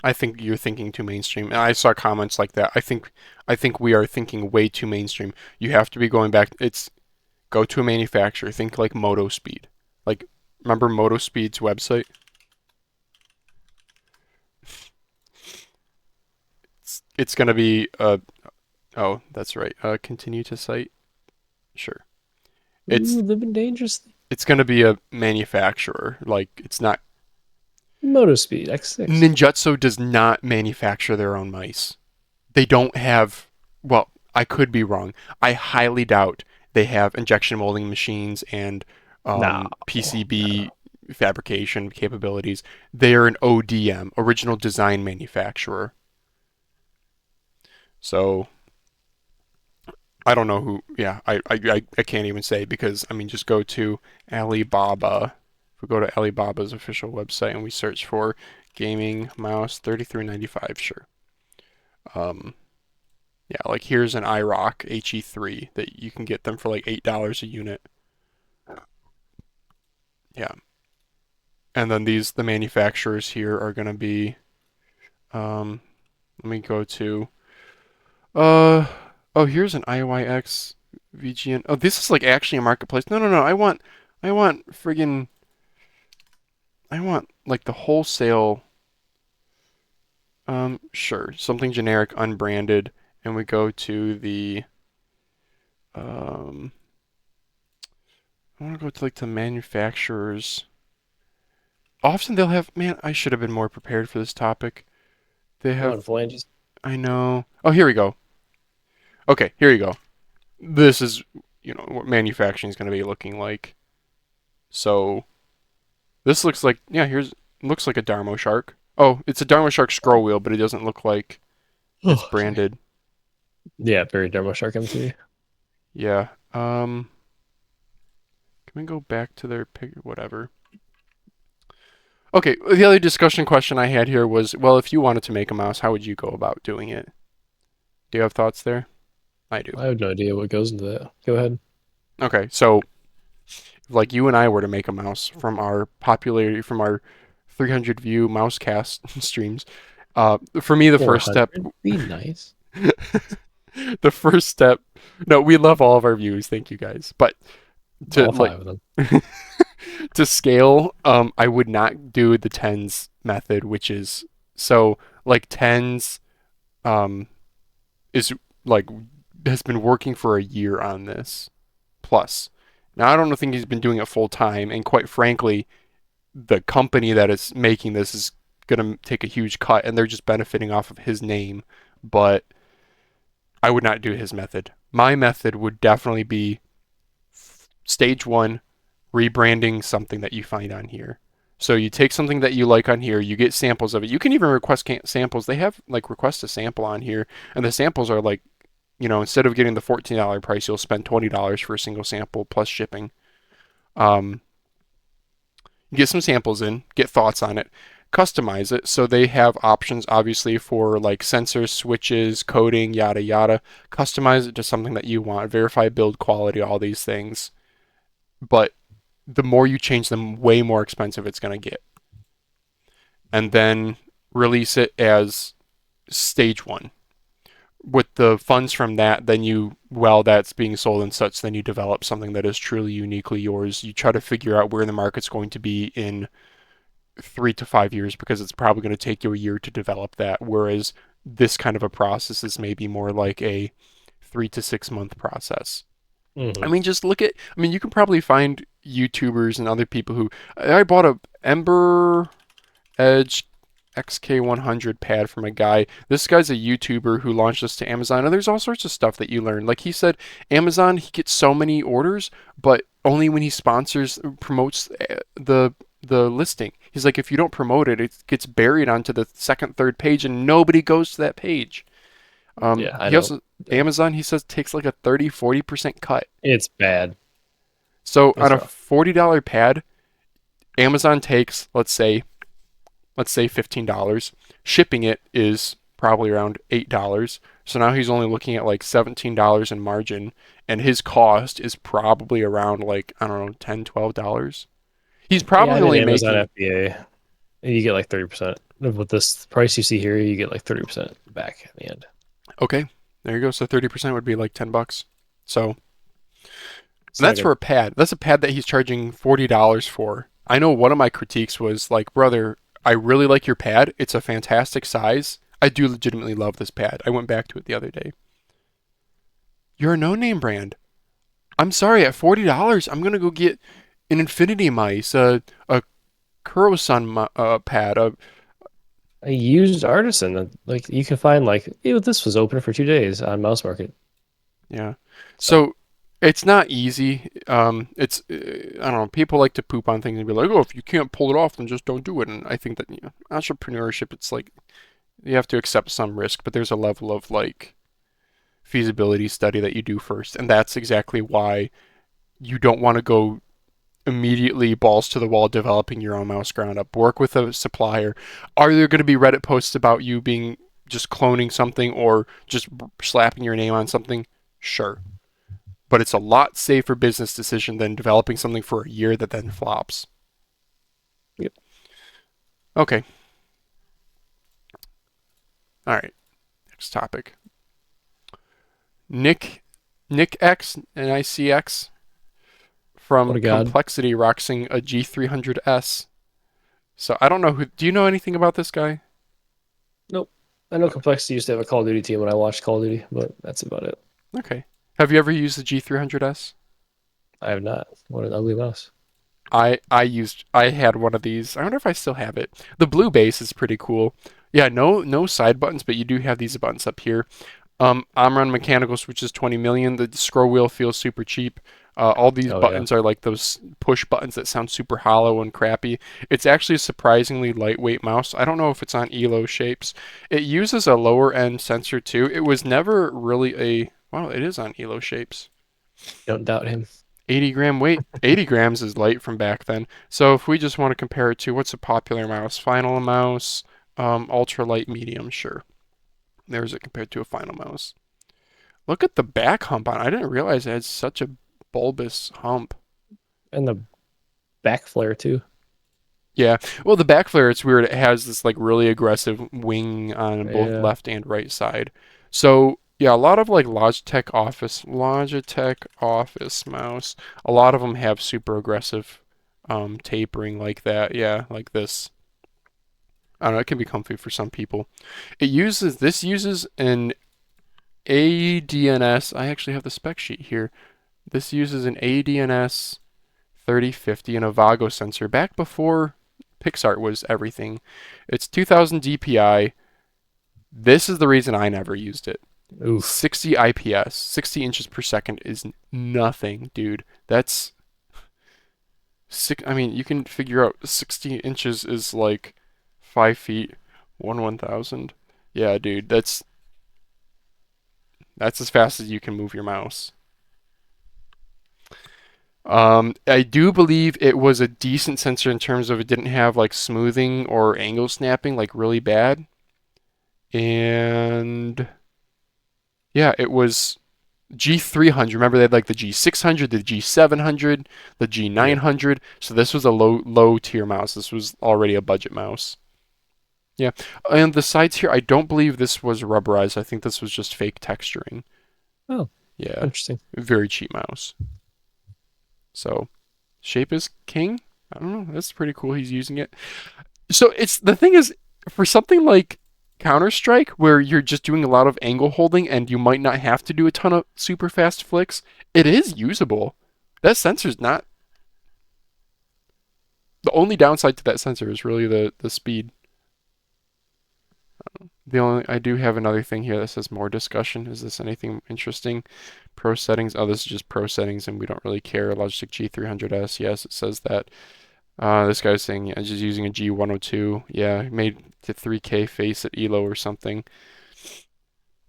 I think you're thinking too mainstream. And I saw comments like that. I think we are thinking way too mainstream. You have to be going back. It's go to a manufacturer. Think like MotoSpeed. Like remember MotoSpeed's website? It's gonna be oh, that's right. Continue to cite. Sure. It's Ooh, living dangerously. it's gonna be a manufacturer. Like it's not. Motospeed X6. Ninjutsu does not manufacture their own mice. They don't have. Well, I could be wrong. I highly doubt they have injection molding machines and No. PCB fabrication capabilities. They are an ODM, original design manufacturer. So I don't know who. Yeah, I can't even say because I mean just go to Alibaba. If we go to Alibaba's official website and we search for gaming mouse 3395, sure. Um, yeah, like here's an iRock HE3 that you can get them for like $8 a unit. Yeah, and then the manufacturers here are gonna be. Let me go to. Uh, oh, here's an IYX VGN. Oh, this is like actually a marketplace. No, no, no. I want friggin', I want like the wholesale. Sure, something generic, unbranded, and we go to the. Um, I want to go to like the manufacturers. Often they'll have. Man, I should have been more prepared for this topic. They have. Phalanges. I know. Oh, here we go. Okay, here you go. This is, what manufacturing is going to be looking like. So this looks like, yeah, looks like a Darmo Shark. Oh, it's a Darmo Shark scroll wheel, but it doesn't look like it's branded. Yeah, very Dermo Shark M3. Yeah. Can we go back to their pic? Whatever. Okay, the other discussion question I had here was, well, if you wanted to make a mouse, how would you go about doing it? Do you have thoughts there? I do. I have no idea what goes into that. Go ahead. Okay, so like you and I were to make a mouse from our popularity, from our 300 view Mousecast streams, for me the first step, 400? Be nice. the first step. No, we love all of our views. Thank you guys. But to All like five of them. to scale, I would not do the TenZ method, which is so like TenZ, is like has been working for a year on this plus. Now I don't think he's been doing it full time, and quite frankly, the company that is making this is gonna take a huge cut, and they're just benefiting off of his name. But I would not do his method. My method would definitely be stage one, rebranding something that you find on here. So you take something that you like on here, you get samples of it. You can even request samples. They have like request a sample on here, and the samples are like, instead of getting the $14 price, you'll spend $20 for a single sample plus shipping. Um, get some samples in, get thoughts on it, customize it. So they have options obviously for like sensors, switches, coding, yada yada. Customize it to something that you want, verify build quality, all these things. But the more you change them, way more expensive it's going to get. And then release it as stage one. With the funds from that, then while that's being sold and such, then you develop something that is truly uniquely yours. You try to figure out where the market's going to be in 3 to 5 years, because it's probably going to take you a year to develop that. Whereas this kind of a process is maybe more like a 3 to 6 month process. Mhm. I mean, you can probably find YouTubers and other people who, I bought a Ember Edge XK100 pad from a guy. This guy's a YouTuber who launched this to Amazon, and there's all sorts of stuff that you learn. Like he said, Amazon, he gets so many orders, but only when he promotes the listing. He's like, if you don't promote it, it gets buried onto the second, third page, and nobody goes to that page. Yeah, I He know. also, Amazon, he says, takes like a 30-40% cut. It's bad. So That's on a rough. $40 pad, Amazon takes, let's say $15. Shipping it is probably around $8. So now he's only looking at like $17 in margin, and his cost is probably around like, I don't know, $10-12. He's probably I'm in only Amazon making, FBA, and you get like 30%. With this price you see here, you get like 30% back at the end. okay, there you go. So 30% would be like $10. So It's that's not for a pad. That's a pad that he's charging $40 for. I know one of my critiques was like, brother, I really like your pad. It's a fantastic size. I do legitimately love this pad. I went back to it the other day. You're a no-name brand. I'm sorry, at $40, I'm gonna go get an Infinity Mice, a Kurosan pad. a used artisan. Like you can find like, this was open for 2 days on Mouse Market. Yeah. So it's not easy. It's I don't know. People like to poop on things and be like, "Oh, if you can't pull it off, then just don't do it." And I think that entrepreneurship, it's like you have to accept some risk, but there's a level of like feasibility study that you do first, and that's exactly why you don't want to go immediately balls to the wall developing your own mouse ground up. Work with a supplier. Are there going to be Reddit posts about you being just cloning something or just slapping your name on something? Sure. But it's a lot safer business decision than developing something for a year that then flops. Yep. Okay. All right. Next topic. Nicx and Nicx from What a god. Complexity roxing a G300S. So I don't know who. Do you know anything about this guy? Nope. I know Complexity used to have a Call of Duty team when I watched Call of Duty, but that's about it. Okay. Have you ever used the G300S? I have not. What an ugly mouse. I had one of these. I wonder if I still have it. The blue base is pretty cool. Yeah, no side buttons, but you do have these buttons up here. Omron mechanical switches 20 million. The scroll wheel feels super cheap. All these buttons are like those push buttons that sound super hollow and crappy. It's actually a surprisingly lightweight mouse. I don't know if it's on ELO shapes. It uses a lower end sensor too. It was never really a, well, it is on ELO shapes. Don't doubt him. 80-gram weight. 80 grams is light from back then. So if we just want to compare it to what's a popular mouse, Final Mouse, ultra light medium, sure. There's it compared to a Final Mouse. Look at the back hump on it. I didn't realize it had such a bulbous hump. And the back flare too. Yeah. Well, the back flare, it's weird. It has this like really aggressive wing on both Yeah. left and right side. So yeah, a lot of like Logitech Office mouse. A lot of them have super aggressive tapering like that. Yeah, like this. I don't know, it can be comfy for some people. This uses an ADNS. I actually have the spec sheet here. This uses an ADNS 3050 and a Vago sensor back before PixArt was everything. It's 2000 DPI. This is the reason I never used it. Oof. 60 IPS, 60 inches per second is nothing, dude. That's I mean, you can figure out 60 inches is like 5 feet, 1/1000. Yeah, dude, that's as fast as you can move your mouse. I do believe it was a decent sensor in terms of it didn't have like smoothing or angle snapping like really bad. And yeah, it was G300. Remember they had like the G600, the G700, the G900. So this was a low tier mouse. This was already a budget mouse. Yeah. And the sides here, I don't believe this was rubberized. I think this was just fake texturing. Oh, Yeah. interesting. Very cheap mouse. So, shape is king. I don't know. That's pretty cool. He's using it. So the thing is, for something like Counter-Strike, where you're just doing a lot of angle holding and you might not have to do a ton of super fast flicks, it is usable. That sensor's not. The only downside to that sensor is really the speed. I do have another thing here that says more discussion. Is this anything interesting? Pro settings. Oh, this is just pro settings, and we don't really care. Logitech G300S. Yes, it says that. This guy's saying, yeah, just using a G102. Yeah, made to 3K face at ELO or something.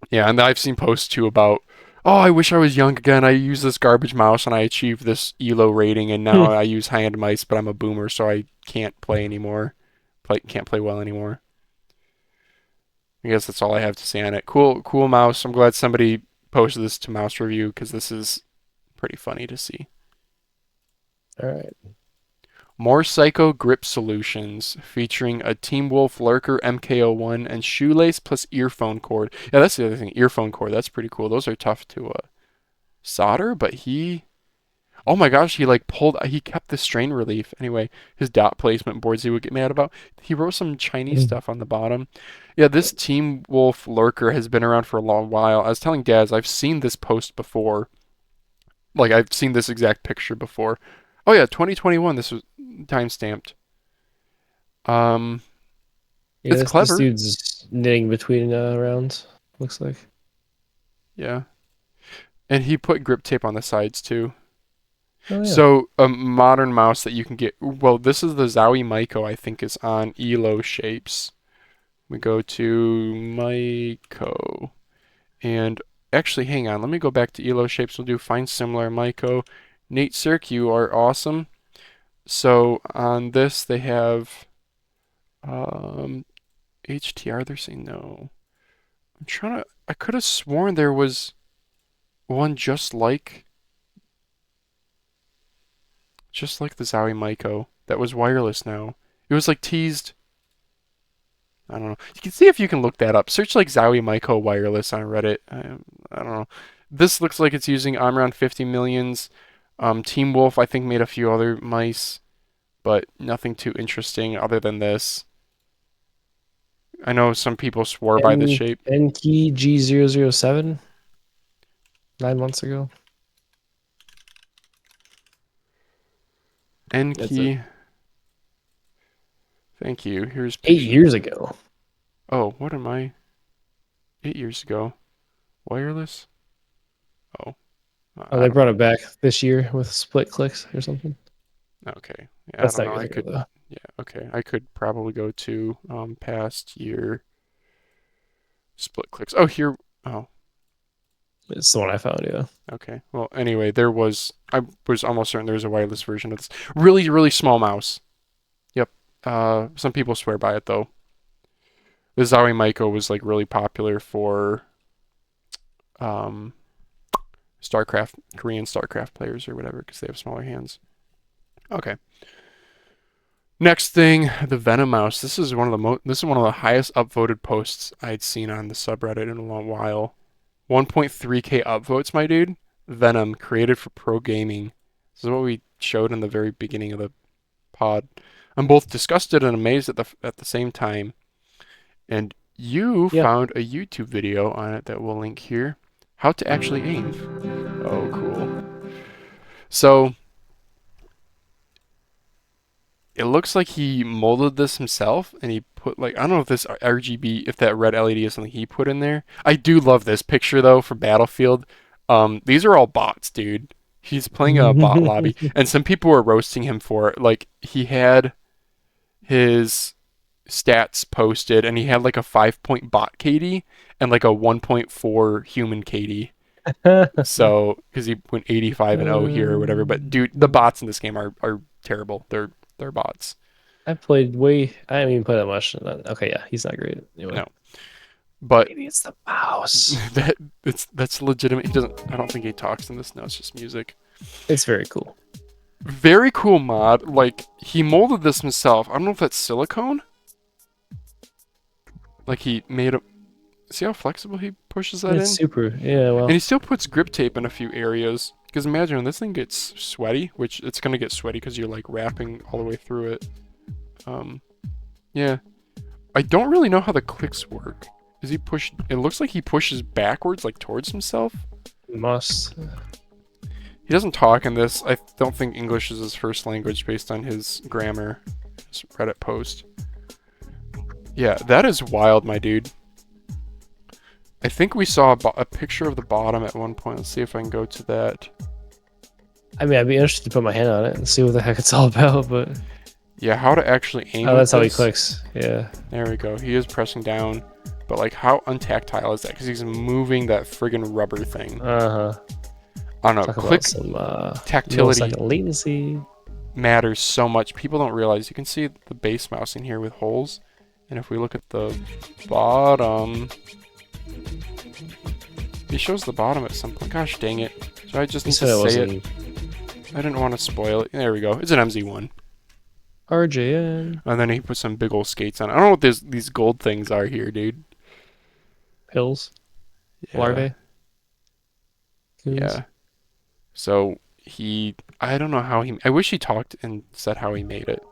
Yeah, and I've seen posts too about, oh, I wish I was young again. I use this garbage mouse and I achieved this ELO rating, and now I use high-end mice, but I'm a boomer, so I can't play anymore. Can't play well anymore. I guess that's all I have to say on it. Cool mouse. I'm glad somebody posted this to Mouse Review because this is pretty funny to see. All right. More Psycho Grip Solutions featuring a Team Wolf Lurker MK01 and Shoelace plus earphone cord. Yeah, that's the other thing. Earphone cord. That's pretty cool. Those are tough to solder, but oh my gosh, he kept the strain relief. Anyway, his dot placement boards he would get mad about. He wrote some Chinese stuff on the bottom. Yeah, this Team Wolf Lurker has been around for a long while. I was telling Dazz, I've seen this post before. Like, I've seen this exact picture before. Oh yeah, 2021. This was time stamped. Yeah, It's this clever. dude's knitting between rounds, looks like. Yeah. And he put grip tape on the sides too. Oh, yeah. So a modern mouse that you can get. Well, this is the Zowie Myco, I think, is on ELO shapes. We go to Myco. And actually, hang on. Let me go back to ELO shapes. We'll do find similar Myco. Nate Cirque, you are awesome. So on this, they have HTR. They're saying no. I could have sworn there was one just like the Zowie Myco that was wireless now. It was like teased. I don't know. You can see if you can look that up. Search like Zowie Myco wireless on Reddit. I don't know. This looks like it's using Omron 50 millions. Team Wolf, I think, made a few other mice, but nothing too interesting other than this. I know some people swore by this shape. NT G007 9 months ago. N-key. Thank you. Here's 8 years ago. Oh, what am I? 8 years ago. Wireless? Oh. Oh, they brought it back this year with split clicks or something. Okay. Yeah, That's I don't not know. really good, though. Yeah, okay. I could probably go to past year split clicks. Oh, here. Oh, It's the one I found, yeah. okay. Well, anyway, I was almost certain there was a wireless version of this. Really, really small mouse. Yep. Some people swear by it though. The Zowie Myco was like really popular for StarCraft, Korean StarCraft players or whatever because they have smaller hands. Okay. Next thing, the Venom Mouse. This is one of the highest upvoted posts I'd seen on the subreddit in a long while. 1.3K upvotes, my dude. Venom, created for pro gaming. This is what we showed in the very beginning of the pod. I'm both disgusted and amazed at the same time. And you found a YouTube video on it that we'll link here. How to actually aim. Oh, cool. So it looks like he molded this himself and he put like, I don't know if this RGB, if that red LED is something he put in there. I do love this picture though for Battlefield. These are all bots, dude. He's playing a bot lobby, and some people were roasting him for it. Like, he had his stats posted, and he had like a 5-point bot KD and like a 1.4 human KD. So, because he went 85-0 here or whatever. But dude, the bots in this game are terrible. They're bots. I played way. I haven't even played that much. Okay, yeah, he's not great. Anyway. No. But Maybe it's the mouse. that's legitimate. He doesn't. I don't think he talks in this. No, it's just music. It's very cool. Very cool mod. Like, he molded this himself. I don't know if that's silicone. Like, he made a. See how flexible he pushes that in? It's super. Yeah, well. And he still puts grip tape in a few areas. Because imagine when this thing gets sweaty, which it's gonna get sweaty because you're like wrapping all the way through it. Yeah. I don't really know how the clicks work. Is he push? It looks like he pushes backwards, like towards himself. Must. He doesn't talk in this. I don't think English is his first language based on his grammar. His Reddit post. Yeah, that is wild, my dude. I think we saw a picture of the bottom at one point. Let's see if I can go to that. I mean, I'd be interested to put my hand on it and see what the heck it's all about, but. Yeah, how to actually aim. Oh, that's how he this. clicks. Yeah. There we go. He is pressing down. But, like, how untactile is that? Because he's moving that friggin' rubber thing. Uh-huh. I don't know. Talk Click about some tactility millisecond latency. matters so much. People don't realize. You can see the base mouse in here with holes. And if we look at the bottom... He shows the bottom at some point. Gosh dang it. So I just need to say it. I didn't want to spoil it. There we go. It's an MZ1. RJN. And then he put some big old skates on. I don't know what these gold things are here, dude. Pills. Yeah. Larvae. Coons. Yeah. So I don't know how I wish he talked and said how he made it.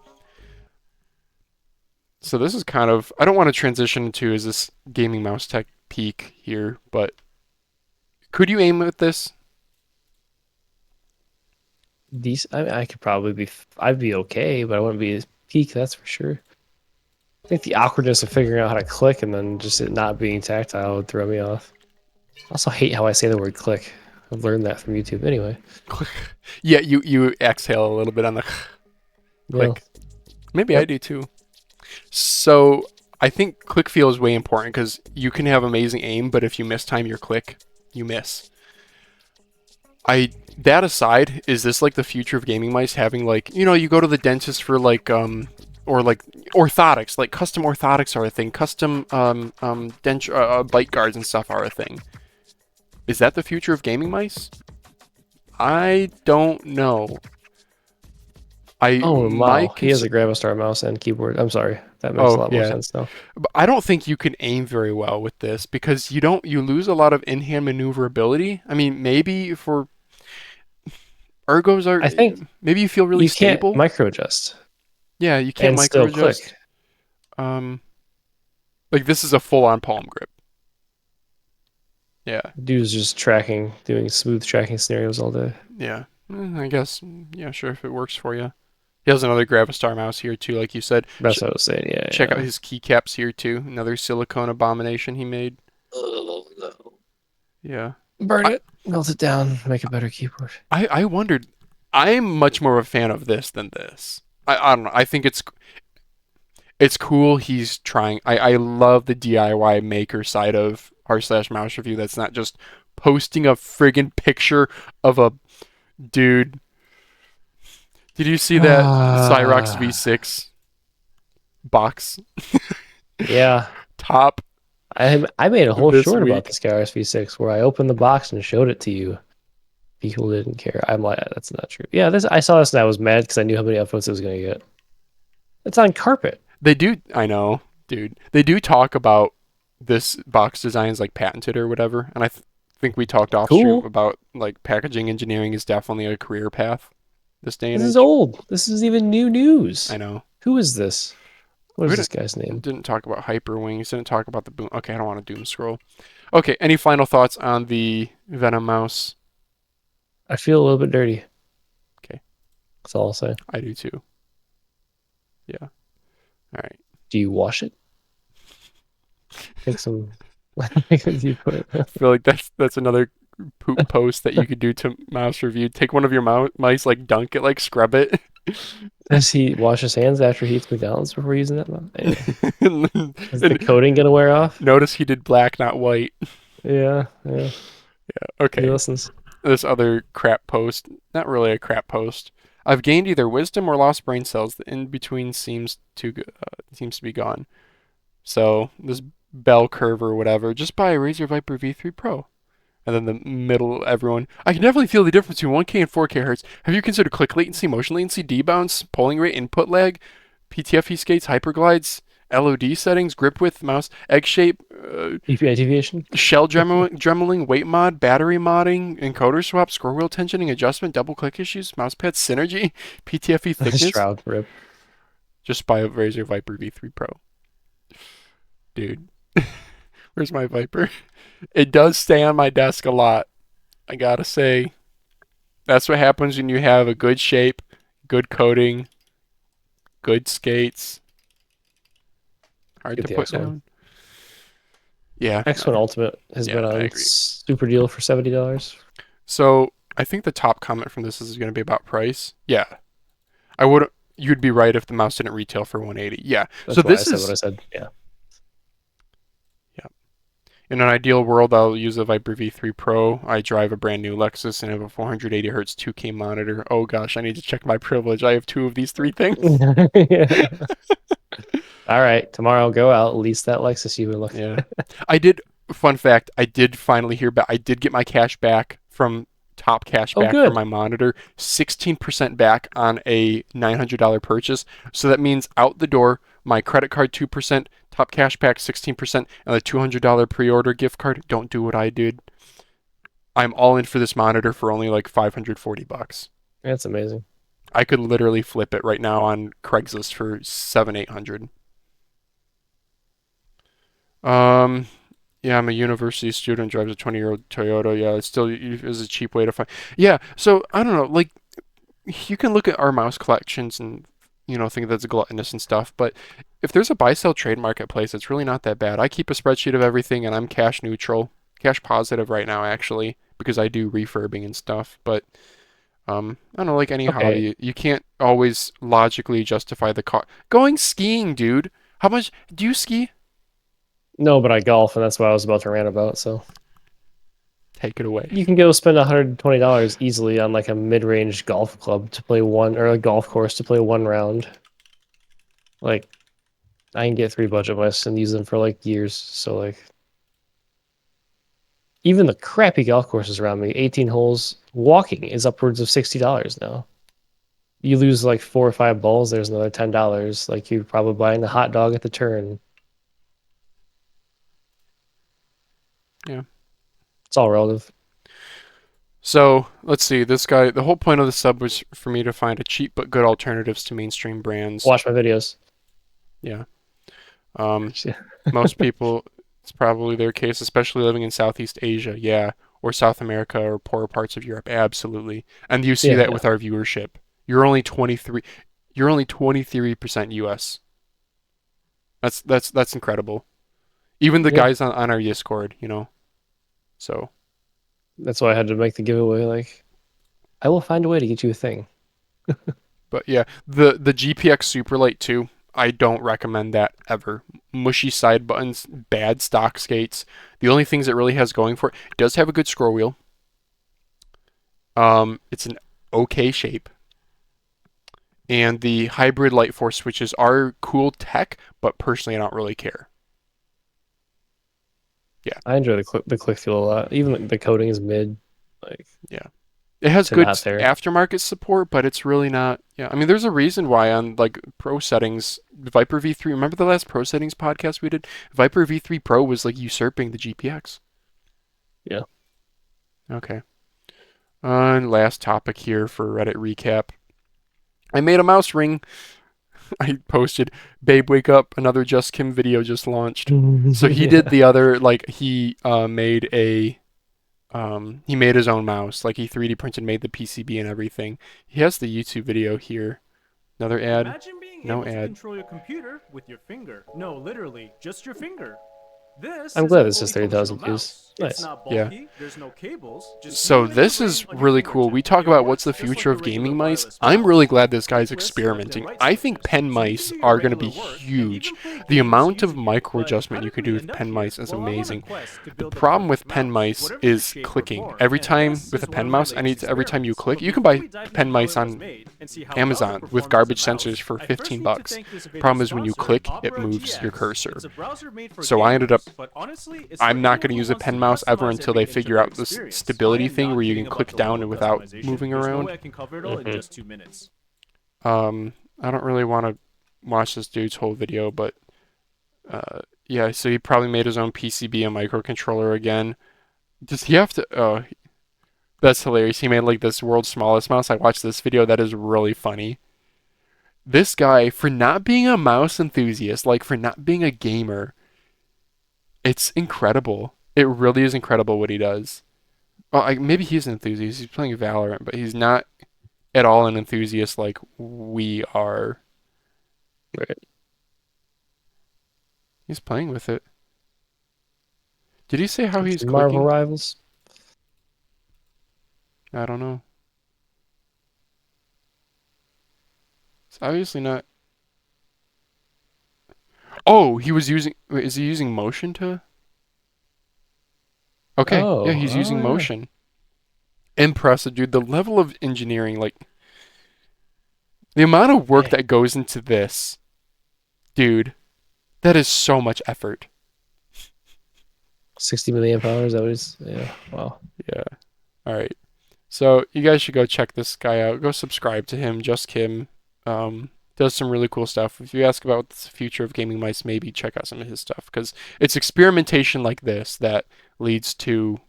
So this is kind of, I don't want to transition into is this gaming mouse tech peak here, but could you aim with this? I could probably be, I'd be okay, but I wouldn't be peak, that's for sure. I think the awkwardness of figuring out how to click and then just it not being tactile would throw me off. I also hate how I say the word click. I've learned that from YouTube anyway. Yeah, you exhale a little bit on the click. Yeah. Maybe Yep. I do too. So I think click feel is way important because you can have amazing aim, but if you mistime your click, you miss. That aside, is this like the future of gaming mice having like, you know, you go to the dentist for like or like orthotics, like custom orthotics are a thing, custom bite guards and stuff are a thing. Is that the future of gaming mice? I don't know. Oh, wow. He has a Gravistar mouse and keyboard. I'm sorry. That makes a lot more sense now. But I don't think you can aim very well with this because you lose a lot of in-hand maneuverability. I mean, maybe for ergos are. I think maybe you feel really stable. You can't micro adjust. Yeah, you can't and micro still adjust. Click. Like this is a full-on palm grip. Yeah. Dude's just doing smooth tracking scenarios all day. Yeah. I guess. Yeah, sure. If it works for you. He has another Gravistar mouse here too, like you said. That's what I was saying. Yeah. Check out his keycaps here too. Another silicone abomination he made. Oh, no. Yeah. Burn it. Melt it down. Make a better keyboard. I wondered. I'm much more of a fan of this than this. I don't know. I think it's cool. He's trying. I love the DIY maker side of r/Mouse Review. That's not just posting a friggin' picture of a dude. Did you see that Cyrox V6 box? Yeah. Top. I made a whole this short week. about the Skyros V6 where I opened the box and showed it to you. People didn't care. I'm like, that's not true. Yeah, I saw this and I was mad because I knew how many upvotes it was going to get. It's on carpet. They do. I know, dude. They do talk about this box design is like patented or whatever, and I think we talked off stream about like packaging engineering is definitely a career path. This day and This age. is old. This is even new news. I know. Who is this? What is this guy's name? Didn't talk about Hyperwings. Didn't talk about the boom. Okay, I don't want to doom scroll. Okay, any final thoughts on the Venom Mouse? I feel a little bit dirty. Okay. That's all I'll say. I do too. Yeah. All right. Do you wash it? Take some. Do you put it? I feel like that's another poop post that you could do to mouse review. Take one of your mice, like dunk it, like scrub it. Does he wash his hands after he eats McDonald's before using that? and, Is the coating gonna wear off? notice he did black, not white. Yeah. Okay. He listens. This other crap post, not really a crap post. I've gained either wisdom or lost brain cells. The in between seems to be gone. So this bell curve or whatever, just buy a Razer Viper V3 Pro. And then the middle, everyone. I can definitely feel the difference between 1K and 4K hertz. Have you considered click latency, motion latency, debounce, polling rate, input lag, PTFE skates, hyperglides, LOD settings, grip width, mouse, egg shape, EPI deviation, shell dremeling, weight mod, battery modding, encoder swap, scroll wheel tensioning, adjustment, double click issues, mousepad synergy, PTFE thickness. Shroud rip. Just buy a Razer Viper V3 Pro. Dude, where's my Viper? It does stay on my desk a lot. I gotta say, that's what happens when you have a good shape, good coating, good skates. Hard Get to the put X1. down. Yeah. X1 Ultimate has Yeah, been I on agree. super deal for $70. So I think the top comment from this is going to be about price. Yeah, I would. You'd be right if the mouse didn't retail for 180. Yeah. That's So why this I said is what I said. Yeah. in an ideal world. I'll use a Viper V3 Pro. I drive a brand new Lexus and have a 480 hertz 2K monitor. Oh gosh, I need to check my privilege. I have two of these three things. Yeah. All right, tomorrow go out, lease that Lexus you were looking. Yeah. I did. Fun fact: I did finally hear back. I did get my cash back from Top Cash Oh, back good. for my monitor. 16% back on a $900 purchase. So that means out the door, my credit card 2%, Top Cash back 16%, and the $200 pre-order gift card. Don't do what I did. I'm all in for this monitor for only like $540. That's amazing. I could literally flip it right now on Craigslist for $700-800. Yeah, I'm a university student, drives a 20-year-old Toyota. Yeah, it still is a cheap way to find. Yeah, so I don't know, like you can look at our mouse collections and think that's gluttonous and stuff, but if there's a buy sell trade marketplace, it's really not that bad. I keep a spreadsheet of everything and I'm cash neutral, cash positive right now actually, because I do refurbing and stuff, but I don't know, like any hobby, you can't always logically justify the cost. Going skiing, dude. How much do you ski? No, but I golf, and that's what I was about to rant about. So Take it away. you can go spend $120 easily on like a mid-range golf club to play one, or a golf course to play one round. Like, I can get 3 budget mice and use them for like years. So like, even the crappy golf courses around me, 18 holes, walking is upwards of $60 now. You lose like 4 or 5 balls, there's another $10. Like you're probably buying the hot dog at the turn. Yeah. It's all relative. So let's see. This guy. The whole point of the sub was for me to find a cheap but good alternatives to mainstream brands. Watch my videos. Yeah. Yeah. Most people, it's probably their case, especially living in Southeast Asia. Yeah. Or South America or poorer parts of Europe. Absolutely. And you see Yeah, that yeah. with our viewership. You're only 23. You're only 23% US. That's incredible. Even the Yeah. guys on our Discord, So. That's why I had to make the giveaway. Like, I will find a way to get you a thing. But yeah, the GPX Superlight 2, I don't recommend that ever. Mushy side buttons, bad stock skates. The only things it really has going for it does have a good scroll wheel. It's an okay shape. And the hybrid light force switches are cool tech, but personally I don't really care. I enjoy the click feel a lot. Even the coating is mid. Like, It has To good not there. aftermarket support, but it's really not. Yeah, I mean, there's a reason why on like pro settings, Viper V3. Remember the last pro settings podcast we did? Viper V3 Pro was like usurping the GPX. Yeah. Okay. And last topic here for Reddit recap. I made a mouse ring. I posted, "Babe, wake up! Another jus-kim video just launched." So he did the other, like he made his own mouse, like he 3D printed, made the PCB and everything. He has the YouTube video here. Another ad. Imagine being No able to ad. control your computer with your finger. No, literally, just your finger. This I'm is glad a this is fully 30,000 functional views. mouse. Nice. It's not Yeah. bulky. There's no cables. Just So move in this the is ring on your really cool. fingertip. We talk It about what's the works just future like of a regular gaming mice. wireless I'm mouse. really glad this guy's Click list, left and experimenting. right I think switches. pen So you mice can do your are going to be regular work and huge. even play The games amount of using it. micro But adjustment how you did can we do with end up pen here? mice is Well, I'm on a amazing. quest to The build the problem with perfect pen mouse, mice whatever your is shape or clicking. form. Every And time this with is a one pen of my mouse, latest every time you experiments. click, But you can before buy we dive pen into how mice it was on made and see how well it Amazon with performs as a garbage mouse, sensors for I first 15 need to bucks. thank this video's Problem is when you sponsor, click, it Opera moves your GX. cursor. It's a browser made for So I ended up, gamers, but honestly, it's I'm for not going anyone to who use a wants pen to mouse ever customize until every they inch of figure their out this experience. I stability am thing not where you kidding can about click the down level and of without customization. moving There's no around. way I can cover it all in just 2 minutes. I don't really want to watch this dude's whole video, but yeah, so he probably made his own PCB and microcontroller again. Does he have to? Oh, that's hilarious. He made like this world's smallest mouse. I watched this video. That is really funny. This guy, for not being a mouse enthusiast, like for not being a gamer, it's incredible. It really is incredible what he does. Well, maybe he's an enthusiast. He's playing Valorant, but he's not at all an enthusiast like we are. Right. He's playing with it. Did he say how he's Marvel clicking? Rivals. I don't know. It's obviously not. Oh, he was using. Wait, is he using motion to? Okay, yeah, he's using Yeah. motion. Impressive, dude. The level of engineering, like the amount of work Yeah. that goes into this, dude, that is so much effort. 60 milliamp hours. That was yeah. Wow. Yeah. All right. So you guys should go check this guy out. Go subscribe to him, jus-kim. Does some really cool stuff. If you ask about the future of gaming mice, maybe check out some of his stuff because it's experimentation like this that leads to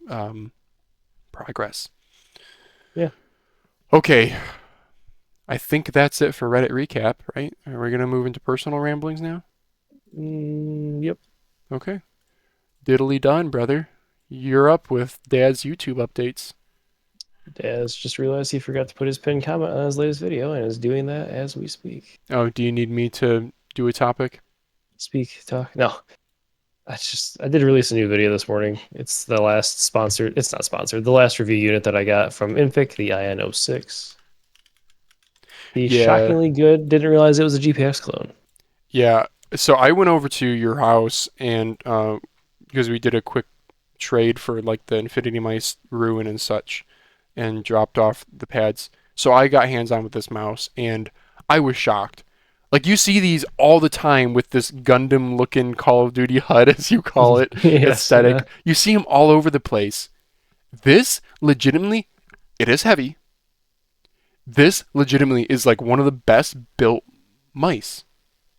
progress. Yeah. Okay. I think that's it for Reddit recap, right? Are we gonna move into personal ramblings now? Yep. Okay. Diddly done, brother. You're up with Dad's YouTube updates. Daz just realized he forgot to put his pinned comment on his latest video and is doing that as we speak. Oh, do you need me to do a topic? Talk. No. I did release a new video this morning. It's the last sponsored. It's not sponsored. The last review unit that I got from Infic, the IN06. The Yeah. shockingly good. Didn't realize it was a GPX clone. Yeah. So I went over to your house and because we did a quick trade for like the Infinity Mice ruin and such and dropped off the pads. So I got hands on with this mouse and I was shocked. Like you see these all the time with this Gundam looking Call of Duty HUD as you call it, Yes, aesthetic. yeah. You see them all over the place. This legitimately, it is heavy. This legitimately is like one of the best built mice.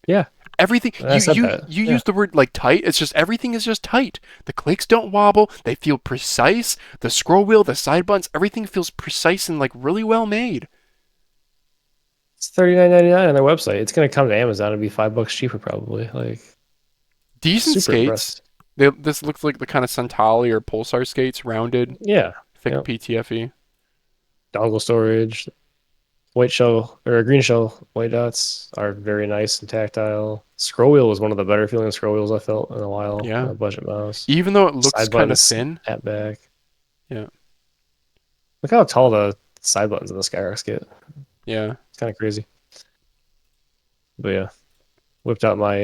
Yeah. Everything I said you that. you Yeah. use the word like tight. It's just everything is just tight. The clicks don't wobble. They feel precise. The scroll wheel, the side buttons, everything feels precise and like really well made. It's $39.99 on their website. It's gonna come to Amazon and be $5 cheaper probably. Like Decent super skates. impressed. This looks like the kind of Centauri or Pulsar skates, rounded, Yeah. thick Yep. PTFE. Dongle storage, white shell or green shell white dots are very nice and tactile. Scroll wheel was one of the better feeling scroll wheels I felt in a while. Yeah. On a budget mouse. Even though it looks Side kind of buttons thin. at back. Yeah. Look how tall the side buttons in the Skyrox get. Yeah. It's kind of crazy. But yeah, whipped out my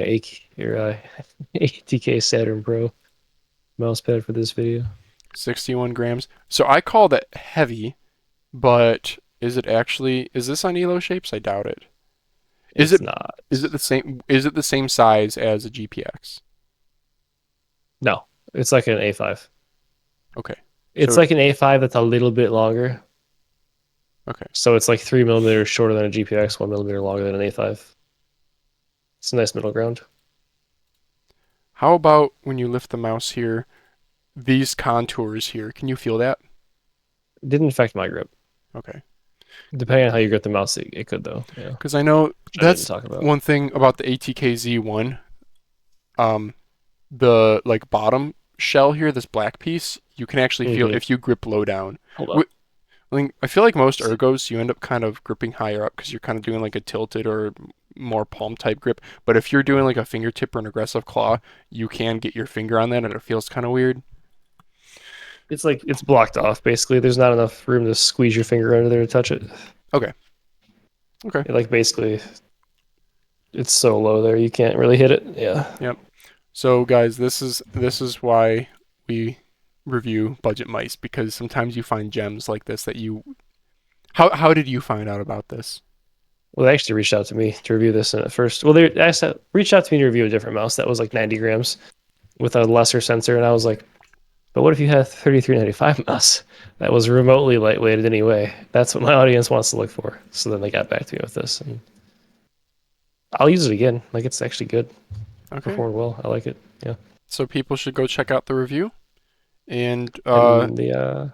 ATK Saturn Pro mouse pad for this video. 61 grams. So I call that heavy, but is this on Elo shapes? I doubt it. It's not. Is it the same size as a GPX? No, it's like an A5. Okay. It's So- like an A5 that's a little bit longer. Okay. So it's like 3 millimeters shorter than a GPX, 1 millimeter longer than an A5. It's a nice middle ground. How about when you lift the mouse here, these contours here? Can you feel that? It didn't affect my grip. Okay. Depending on how you grip the mouse, it could though. Yeah. Because I know Which I didn't that's talk about. one thing about the ATK Z1. The like bottom shell here, this black piece, you can actually feel Mhm. if you grip low down. Hold on. I feel like most ergos, you end up kind of gripping higher up because you're kind of doing like a tilted or more palm type grip. But if you're doing like a fingertip or an aggressive claw, you can get your finger on that and it feels kind of weird. It's like it's blocked off basically. There's not enough room to squeeze your finger under there to touch it. Okay. Like basically, it's so low there you can't really hit it. Yeah. Yep. So guys, this is why we review budget mice, because sometimes you find gems like this that you. How did you find out about this? Well, they actually reached out to me to review this, and at first, well, they reached out to me to review a different mouse that was like 90 grams with a lesser sensor, and I was like, but what if you had a 3395 mouse that was remotely lightweighted anyway? That's what my audience wants to look for. So then they got back to me with this, and I'll use it again. Like, it's actually good. Okay. Performed well. I like it. Yeah. So people should go check out the review, and And the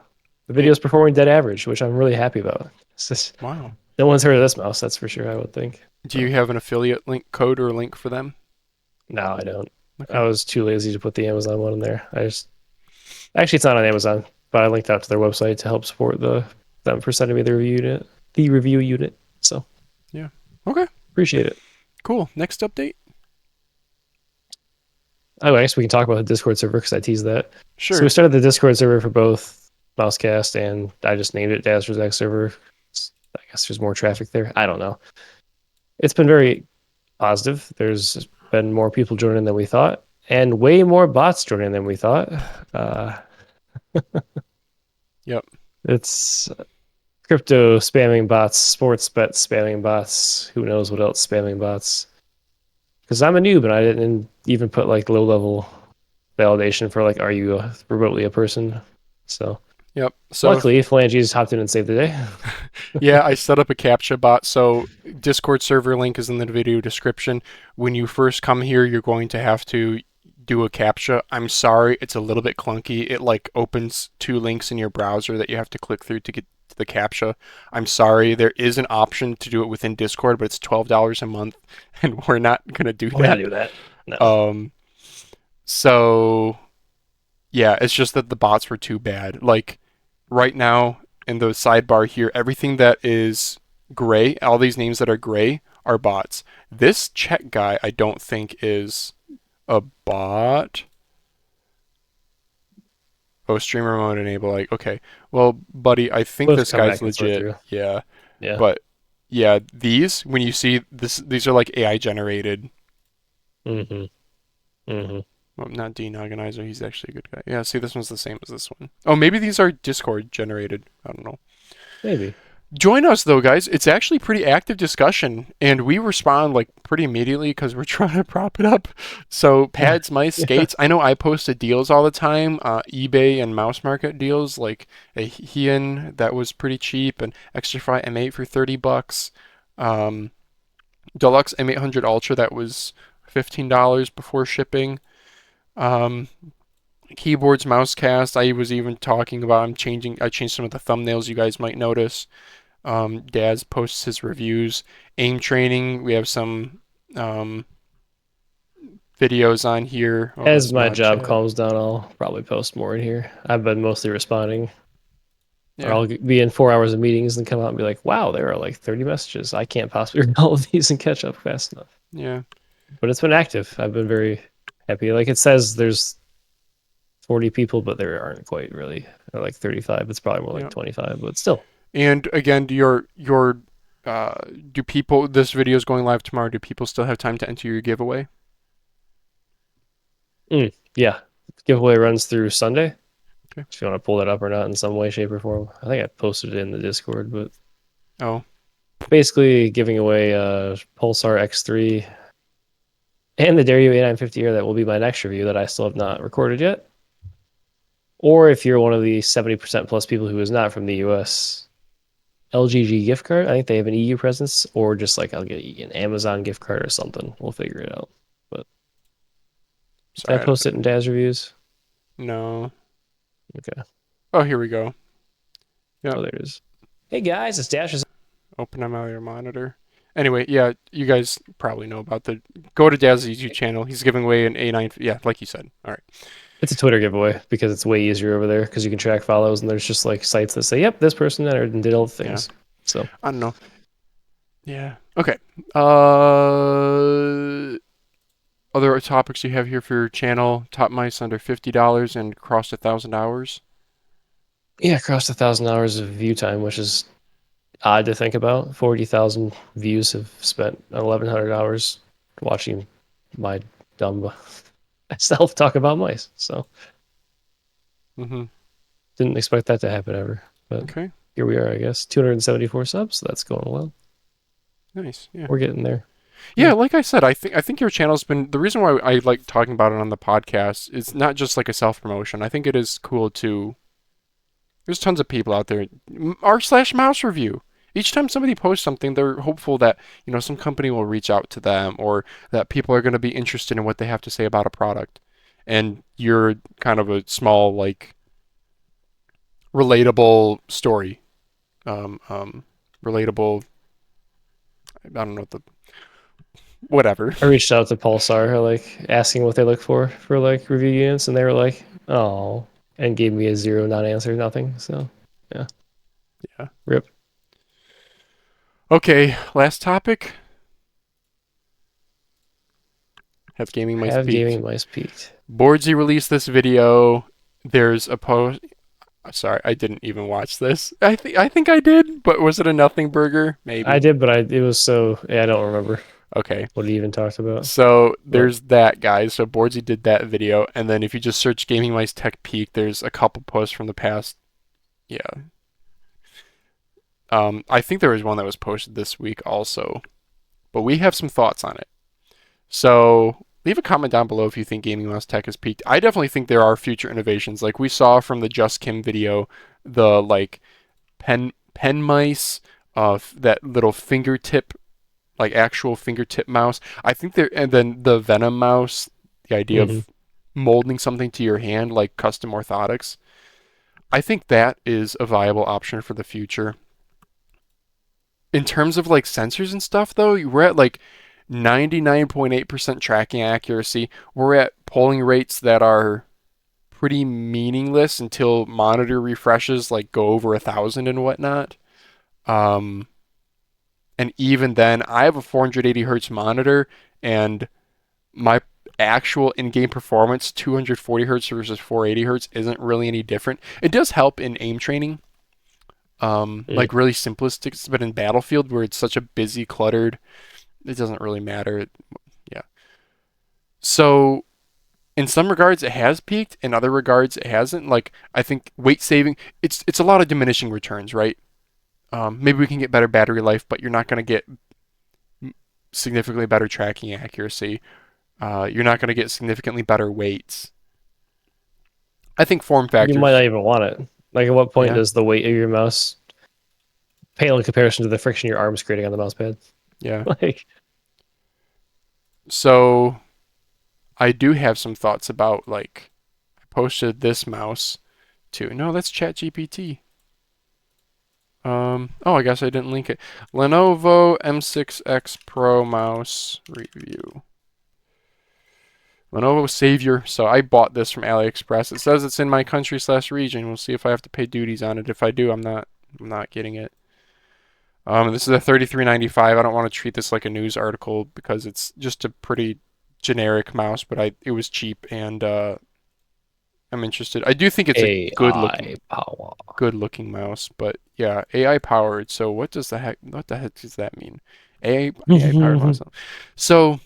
video's performing dead average, which I'm really happy about. It's just, wow. no one's heard of this mouse, that's for sure. I would think. Do you have an affiliate link code or link for them? No, I don't. Okay. I was too lazy to put the Amazon one in there. Actually, it's not on Amazon, but I linked out to their website to help support them for sending me the review unit. So Yeah. Okay. appreciate it. Cool. Next update. Oh, I guess we can talk about the Discord server because I teased that. Sure. So we started the Discord server for both Mousecast, and I just named it Dazz YT server. I guess there's more traffic there. I don't know. It's been very positive. There's been more people joining than we thought, and way more bots joining than we thought. Yep. It's crypto spamming bots, sports bet spamming bots, who knows what else spamming bots. Because I'm a noob and I didn't even put like low level validation for like, are you remotely a person? So Yep. So luckily, Phalanges hopped in and saved the day. yeah, I set up a CAPTCHA bot. So Discord server link is in the video description. When you first come here, you're going to have to do a CAPTCHA. I'm sorry, it's a little bit clunky. It like opens two links in your browser that you have to click through to get to the CAPTCHA. I'm sorry, there is an option to do it within Discord, but it's $12 a month, and we're not gonna do We're not that. do that. No. So yeah, it's just that the bots were too bad. Like right now in the sidebar here, everything that is gray, all these names that are gray are bots. This check guy I don't think is a bot. Oh, streamer mode enable. Like, okay. Well, buddy, I think We'll this just come guy's back and sort legit. through. Yeah. Yeah. But yeah, these, when you see this, these are like AI generated. Well, not Dean Organizer, he's actually a good guy. Yeah, see, this one's the same as this one. Oh, maybe these are Discord generated. I don't know. Maybe. Join us though, guys. It's actually pretty active discussion, and we respond like pretty immediately because we're trying to prop it up. So pads, mice, skates. I know I posted deals all the time. eBay and Mouse Market deals, like a Heian that was pretty cheap, and Extrafy M8 for $30. Deluxe M800 Ultra that was $15 before shipping. Keyboards, Mousecast. I was even talking about I changed some of the thumbnails you guys might notice. Daz posts his reviews. Aim training, we have some videos on here. As my job calms down, I'll probably post more in here. I've been mostly responding. Yeah. Or I'll be in 4 hours of meetings and come out and be like, wow, there are like 30 messages. I can't possibly read all of these and catch up fast enough. Yeah. But it's been active. I've been very happy. Like it says there's 40 people, but there aren't quite really. They're like 35. It's probably more like 25, but still. And again, do people, this video is going live tomorrow, do people still have time to enter your giveaway? Yeah. Giveaway runs through Sunday. Okay. If you want to pull that up or not in some way, shape, or form. I think I posted it in the Discord, but basically giving away Pulsar X3 and the Dario A950 Air that will be my next review that I still have not recorded yet. Or if you're one of the 70% plus people who is not from the US, LGG gift card. I think they have an EU presence, or just like I'll get an Amazon gift card or something. We'll figure it out. But Sorry, did I post it in Daz reviews? No. Okay. Oh, here we go. Oh, there it is. Hey guys, it's Daz. Open them out of your monitor. Anyway, yeah, you guys probably know about go to Dazz's YouTube channel. He's giving away an A9. Yeah, like you said. All right. It's a Twitter giveaway because it's way easier over there because you can track follows and there's just like sites that say, yep, this person entered and did all the things. Yeah. So I don't know. Yeah. Okay. Other topics you have here for your channel: top mice under $50 and crossed 1,000 hours. Yeah, crossed 1,000 hours of view time, which is odd to think about. 40,000 views have spent 1,100 hours watching my dumb self talk about mice. So Mm-hmm. didn't expect that to happen ever. But Okay. here we are, I guess. 274 subs. So that's going well. Nice. Yeah. We're getting there. Yeah, like I said, I think your channel's been the reason why I like talking about it on the podcast is not just like a self promotion. I think it is cool to. There's tons of people out there. R/mouse review. Each time somebody posts something, they're hopeful that some company will reach out to them or that people are going to be interested in what they have to say about a product. And you're kind of a small like relatable story, relatable. I don't know the whatever. I reached out to Pulsar, like asking what they look for like review units, and they were like, "Oh," and gave me a 0 non-answer, nothing. So, yeah. Yeah. Rip. Okay, last topic. Have gaming mice Have peaked? gaming mice peaked. Boardsy released this video. There's a post. Sorry, I didn't even watch this. I think I did, but was it a nothing burger? Maybe. I did, but it was so I don't remember Okay. what he even talked about. So there's that, guys. So Boardsy did that video, and then if you just search gaming mice tech peak, there's a couple posts from the past. Yeah. I think there was one that was posted this week also, but we have some thoughts on it. So leave a comment down below if you think gaming mouse tech has peaked. I definitely think there are future innovations, like we saw from the jus-kim video, the like pen mice, that little fingertip, like actual fingertip mouse. I think there, and then the Venom mouse, the idea of molding something to your hand, like custom orthotics. I think that is a viable option for the future. In terms of like sensors and stuff, though, we're at like 99.8% tracking accuracy. We're at polling rates that are pretty meaningless until monitor refreshes like go over 1,000 and whatnot. And even then, I have a 480 hertz monitor, and my actual in-game performance, 240 hertz versus 480 hertz, isn't really any different. It does help in aim training. Like really simplistic, but in Battlefield where it's such a busy, cluttered, it doesn't really matter. Yeah. So in some regards it has peaked, in other regards it hasn't. Like I think weight saving, it's a lot of diminishing returns, right? Maybe we can get better battery life, but you're not going to get significantly better tracking accuracy. You're not going to get significantly better weights. I think form factors. You might not even want it. Like, at what point Yeah. does the weight of your mouse pale in comparison to the friction your arm's creating on the mouse pad? Yeah. Like, So I do have some thoughts about, like, I posted this mouse too. No, that's ChatGPT. Oh, I guess I didn't link it. Lenovo M6X Pro mouse review. Lenovo Savior. So I bought this from AliExpress. It says it's in my country/region. We'll see if I have to pay duties on it. If I do, I'm not getting it. This is a $33.95. I don't want to treat this like a news article because it's just a pretty generic mouse, but it was cheap, and I'm interested. I do think it's a good looking mouse, but yeah, AI powered. So what the heck does that mean? AI powered mouse. So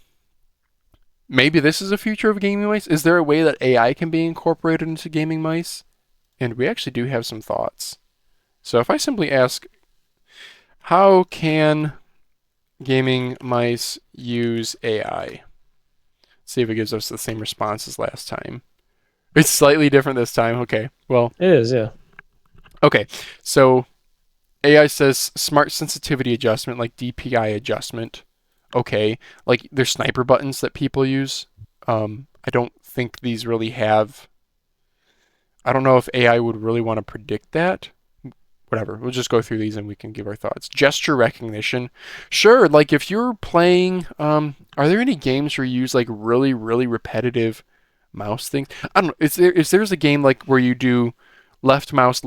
maybe this is a future of gaming mice. Is there a way that AI can be incorporated into gaming mice? And we actually do have some thoughts. So if I simply ask, how can gaming mice use AI? Let's see if it gives us the same response as last time. It's slightly different this time. Okay, well. it is, yeah. Okay, so AI says smart sensitivity adjustment, like DPI adjustment. Okay, like there's sniper buttons that people use. I don't think these really have. I don't know if AI would really want to predict that. Whatever, we'll just go through these and we can give our thoughts. Gesture recognition. Sure, like if you're playing, are there any games where you use like really, really repetitive mouse things? I don't know. Is there's a game like where you do left mouse,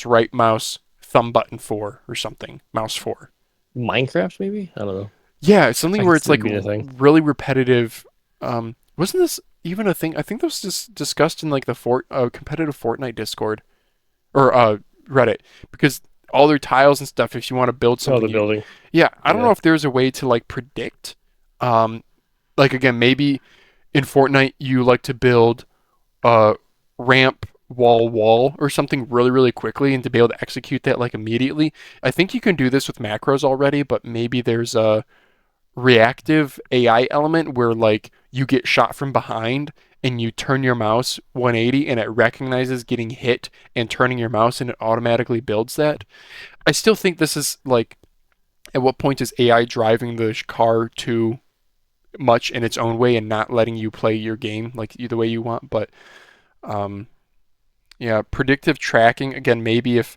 right mouse, thumb button 4 or something, mouse 4? Minecraft, maybe? I don't know. Yeah, it's something I where can it's see like it being a thing. really repetitive. Wasn't this even a thing? I think that was just discussed in like the competitive Fortnite Discord or Reddit, because all their tiles and stuff, if you want to build Oh, something, the building. yeah, I don't Yeah. know if there's a way to like predict, like again, maybe in Fortnite you like to build a ramp wall or something really really quickly, and to be able to execute that like immediately. I think you can do this with macros already, but maybe there's a reactive AI element where like you get shot from behind and you turn your mouse 180 and it recognizes getting hit and turning your mouse, and it automatically builds that. I still think this is like, at what point is AI driving the car too much in its own way and not letting you play your game like the way you want? But um, yeah, predictive tracking again. Maybe if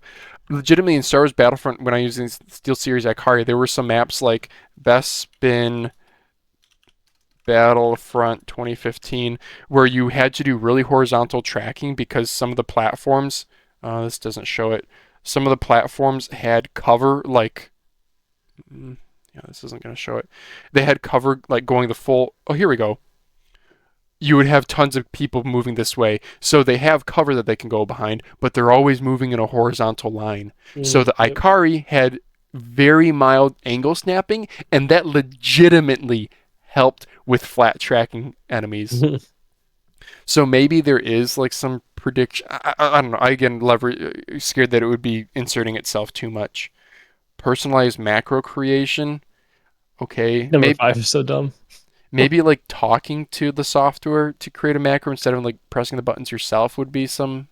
legitimately in Star Wars Battlefront, when I used the SteelSeries Ikari, there were some maps like Bespin Battlefront 2015 where you had to do really horizontal tracking because some of the platforms, this doesn't show it, some of the platforms had cover like, yeah, this isn't going to show it. They had cover like going the full, oh, here we go. You would have tons of people moving this way. So they have cover that they can go behind, but they're always moving in a horizontal line. So the Yep. Ikari had very mild angle snapping, and that legitimately helped with flat tracking enemies. So maybe there is like some prediction. I don't know. I again scared that it would be inserting itself too much. Personalized macro creation. Okay. Number Maybe 5 is so dumb. maybe like talking to the software to create a macro instead of like pressing the buttons yourself would be some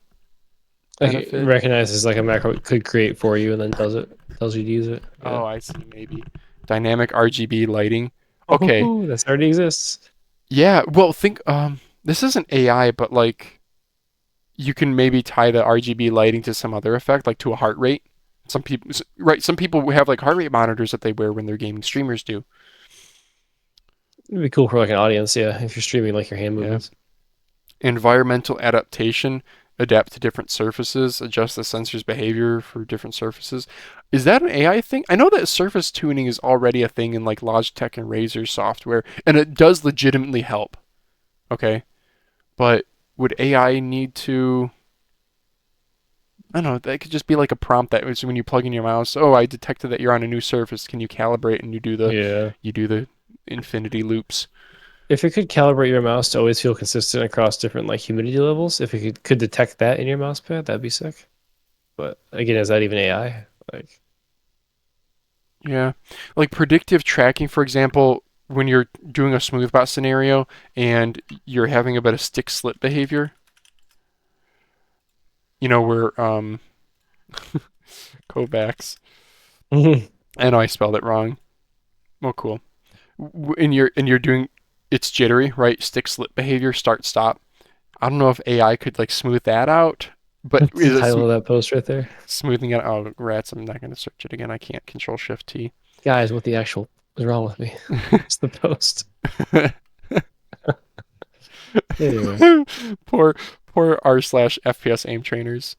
Like it benefit. recognizes like a macro it could create for you and then tells you to use it. Oh, I see. Maybe dynamic RGB lighting. Okay. Oh, that already exists. Yeah. Well, think this isn't AI, but like you can maybe tie the RGB lighting to some other effect, like to a heart rate. Some people, right? Some people have like heart rate monitors that they wear when they're gaming. Streamers do. It'd be cool for like an audience, yeah, if you're streaming like your hand Yeah. movements. Environmental adaptation, adapt to different surfaces, adjust the sensor's behavior for different surfaces. Is that an AI thing? I know that surface tuning is already a thing in like Logitech and Razer software, and it does legitimately help. Okay, but would AI need to? I don't know. That could just be like a prompt that was when you plug in your mouse. Oh, I detected that you're on a new surface. Can you calibrate? And Yeah. you do the infinity loops. If it could calibrate your mouse to always feel consistent across different like humidity levels, if it could detect that in your mouse pad, that'd be sick. But again, is that even AI? Like, Yeah, like predictive tracking, for example, when you're doing a smooth bot scenario and you're having a bit of stick slip behavior. You know where Kovacs. I know I spelled it wrong. Well, cool. And you're doing, it's jittery, right? Stick slip behavior, start stop. I don't know if AI could like smooth that out, but What's is the it title of that post right there? smoothing it? Oh, rats! I'm not gonna search it again. I can't. Control Shift T. Guys, what the actual is wrong with me? It's the post. Anyway. poor r/FPS aim trainers.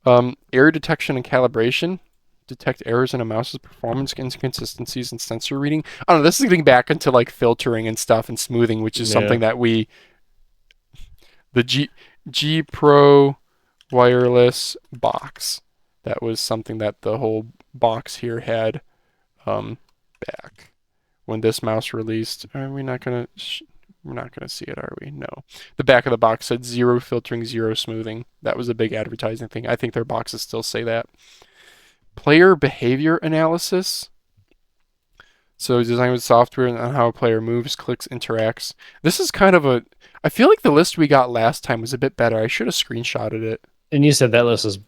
Error detection and calibration. Detect errors in a mouse's performance, inconsistencies in sensor reading. I don't know. This is getting back into like filtering and stuff and smoothing, which is something that the G Pro wireless box. That was something that the whole box here had back when this mouse released. We're not gonna see it, are we? No. The back of the box said zero filtering, zero smoothing. That was a big advertising thing. I think their boxes still say that. Player behavior analysis. So design with software and how a player moves, clicks, interacts. This is kind of a. I feel like the list we got last time was a bit better. I should have screenshotted it. And you said that list is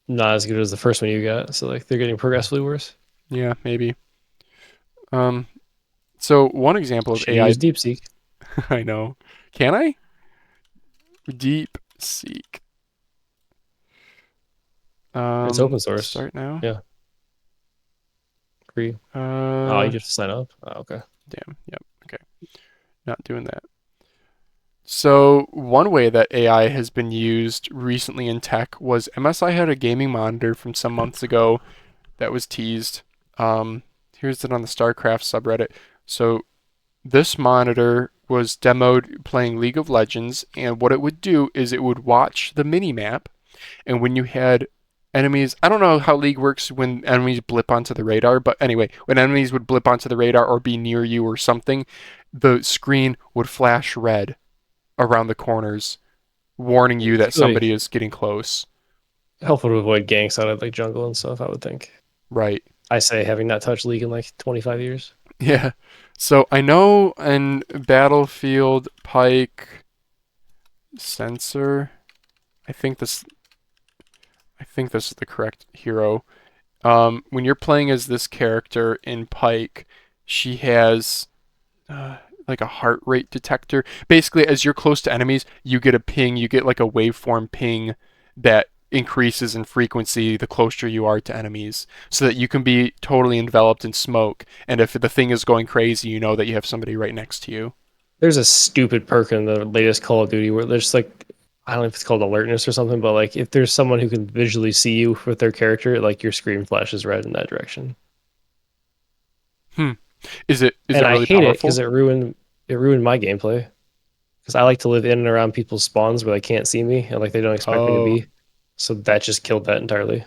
not as good as the first one you got, so like they're getting progressively worse. Yeah, maybe. So one example of Should AI. use DeepSeek. I know. Can I? DeepSeek. It's open source. Start now. Yeah. Free. Oh, you just have to sign up. Oh, okay. Damn. Yep. Okay. Not doing that. So one way that AI has been used recently in tech was MSI had a gaming monitor from some months ago that was teased. Here's it on the StarCraft subreddit. So this monitor was demoed playing League of Legends, and what it would do is it would watch the mini map, and when you had enemies, I don't know how League works when enemies blip onto the radar, but anyway, when enemies would blip onto the radar or be near you or something, the screen would flash red around the corners, warning you that It's really somebody is getting close. helpful to avoid ganks out of like jungle and stuff, I would think. Right. I say, having not touched League in like 25 years. Yeah. So I know in Battlefield Pike Sensor, I think this is the correct hero. When you're playing as this character in Pike, she has like a heart rate detector. Basically, as you're close to enemies, you get a ping, you get like a waveform ping that increases in frequency the closer you are to enemies, so that you can be totally enveloped in smoke, and if the thing is going crazy, you know that you have somebody right next to you. There's a stupid perk in the latest Call of Duty where there's like, I don't know if it's called alertness or something, but like if there's someone who can visually see you with their character, like your screen flashes red in that direction. Is it And I really hate it powerful? because it ruined my gameplay. Because I like to live in and around people's spawns where they can't see me and like they don't expect me to be. So that just killed that entirely.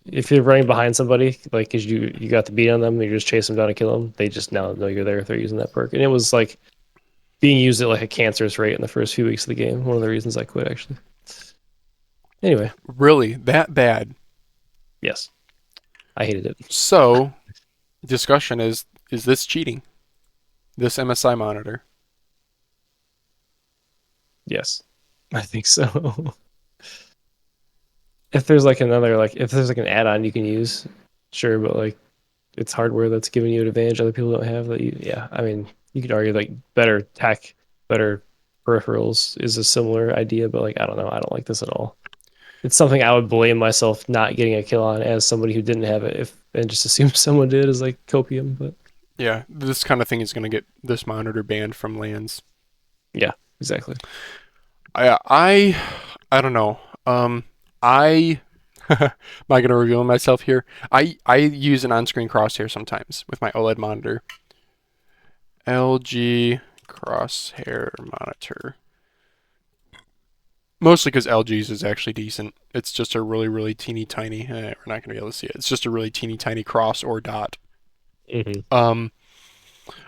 If you're running behind somebody, like, cause you got the beat on them, you just chase them down and kill them. They just now know you're there if they're using that perk, and it was like being used at like a cancerous rate in the first few weeks of the game. One of the reasons I quit, actually. Anyway, Really? That bad? yes, I hated it. So, discussion is this cheating? This MSI monitor? Yes, I think so. If there's like another, like if there's like an add-on you can use, sure, but like it's hardware that's giving you an advantage other people don't have. That yeah, I mean, you could argue like better tech, better peripherals is a similar idea, but like I don't know, I don't like this at all. It's something I would blame myself not getting a kill on as somebody who didn't have it, if and just assume someone did as like copium. But Yeah, this kind of thing is going to get this monitor banned from LANs. yeah, exactly. I don't know. Am I going to reveal myself here? I use an on-screen crosshair sometimes with my OLED monitor. LG crosshair monitor. Mostly because LG's is actually decent. It's just a really, really teeny tiny. We're not going to be able to see it. It's just a really teeny tiny cross or dot. Mm-hmm.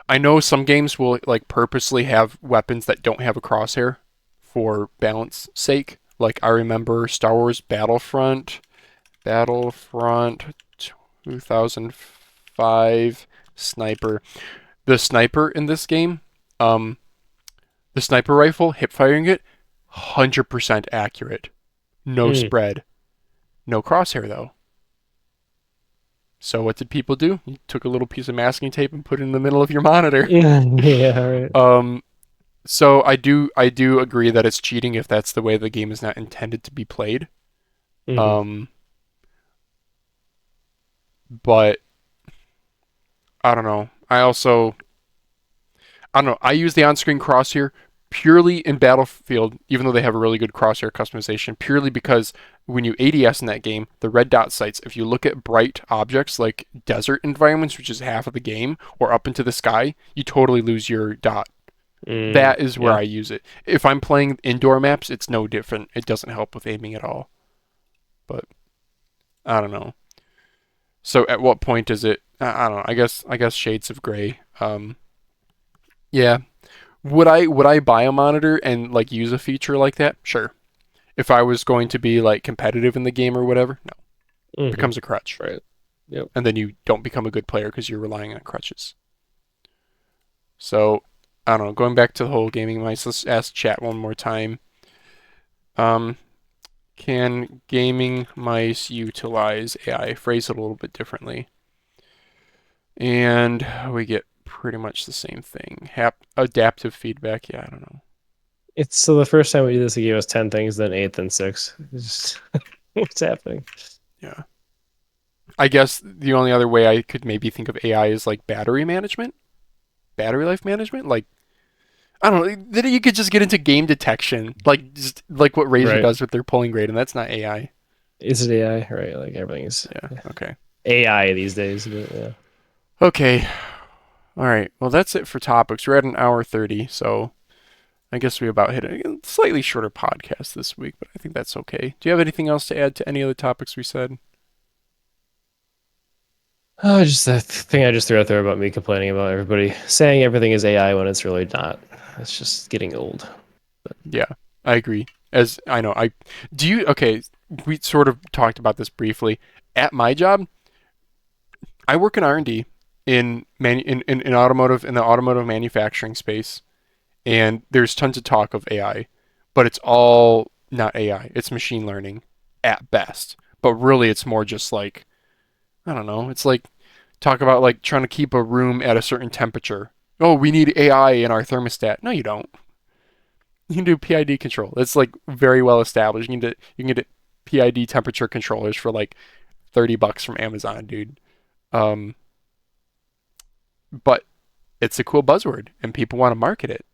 I know some games will like purposely have weapons that don't have a crosshair for balance sake. Like I remember Star Wars Battlefront 2005 sniper. The sniper in this game, the sniper rifle, hip firing it, 100% accurate. No spread. No crosshair though. So what did people do? You took a little piece of masking tape and put it in the middle of your monitor. Yeah, right. So I do agree that it's cheating if that's the way the game is not intended to be played. Mhm. But I don't know. I don't know. I use the on-screen crosshair purely in Battlefield, even though they have a really good crosshair customization, purely because when you ADS in that game, the red dot sights, if you look at bright objects like desert environments, which is half of the game, or up into the sky, you totally lose your dot. That is where Yeah. I use it. If I'm playing indoor maps, it's no different. It doesn't help with aiming at all. But I don't know. So at what point is it? I don't know. I guess shades of gray. Yeah. Would I buy a monitor and like use a feature like that? Sure. If I was going to be like competitive in the game or whatever, no. It Mhm. becomes a crutch. Right. Yep. And then you don't become a good player because you're relying on crutches. So I don't know. Going back to the whole gaming mice, let's ask chat one more time. Can gaming mice utilize AI? Phrase it a little bit differently. And we get pretty much the same thing. Adaptive feedback. Yeah, I don't know. It's so the first time we did this, it gave us 10 things, then 8, then 6. It's just, what's happening? Yeah. I guess the only other way I could maybe think of AI is like battery management, battery life management. Like, I don't know. Then you could just get into game detection, like just like what Razer Right. does with their polling grade, and that's not AI. Is it AI? Right. Like everything is Yeah. Okay. AI these days. But yeah. Okay. All right. Well, that's it for topics. We're at an hour 30, so I guess we about hit a slightly shorter podcast this week, but I think that's okay. Do you have anything else to add to any of the topics we said? Oh, just that thing I just threw out there about me complaining about everybody saying everything is AI when it's really not. It's just getting old. Yeah, I agree. As I know, okay, we sort of talked about this briefly. At my job, I work in R&D in automotive, in the automotive manufacturing space, and there's tons of talk of AI, but it's all not AI. It's machine learning at best. But really it's more just like, I don't know, it's like talk about like trying to keep a room at a certain temperature. Oh, we need AI in our thermostat. No, you don't. You can do PID control. It's like very well established. You can get PID temperature controllers for like $30 from Amazon, dude. But it's a cool buzzword and people want to market it.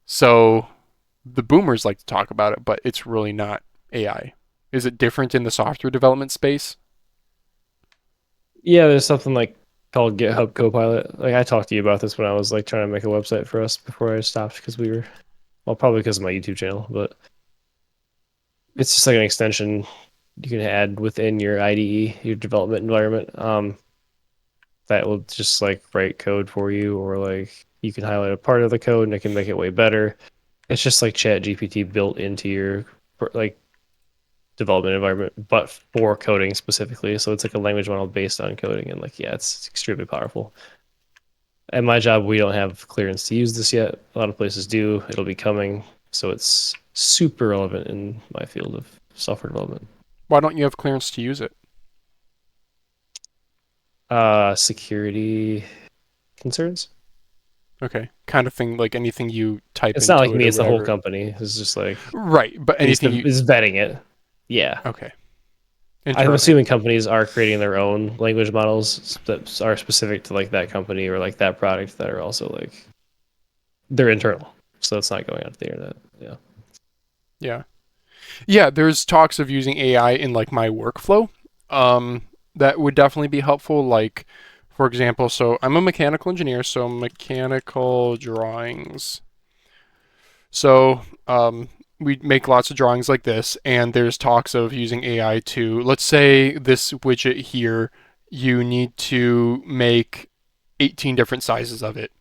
So the boomers like to talk about it, but it's really not AI. Is it different in the software development space? Yeah, there's something like called GitHub Copilot. Like I talked to you about this when I was like trying to make a website for us before I stopped because we were, well, probably because of my YouTube channel, but it's just like an extension you can add within your IDE, your development environment. That will just like write code for you, or like you can highlight a part of the code and it can make it way better. It's just like Chat GPT built into your like development environment, but for coding specifically. So it's like a language model based on coding, and like, yeah, it's extremely powerful. At my job, we don't have clearance to use this yet. A lot of places do. It'll be coming, so it's super relevant in my field of software development. Why don't you have clearance to use it? Security concerns. Okay, kind of thing, like anything you type It's into not like it me; or it's the whole whatever. company. It's just like Right, but anything you... is vetting it. Yeah. Okay. I'm Internal. assuming companies are creating their own language models that are specific to like that company or like that product that are also like they're internal, so it's not going out to the internet. Yeah. Yeah. Yeah, there's talks of using AI in like my workflow. That would definitely be helpful. Like, for example, so I'm a mechanical engineer, so mechanical drawings. So, we make lots of drawings like this, and there's talks of using AI to, let's say this widget here, you need to make 18 different sizes of it.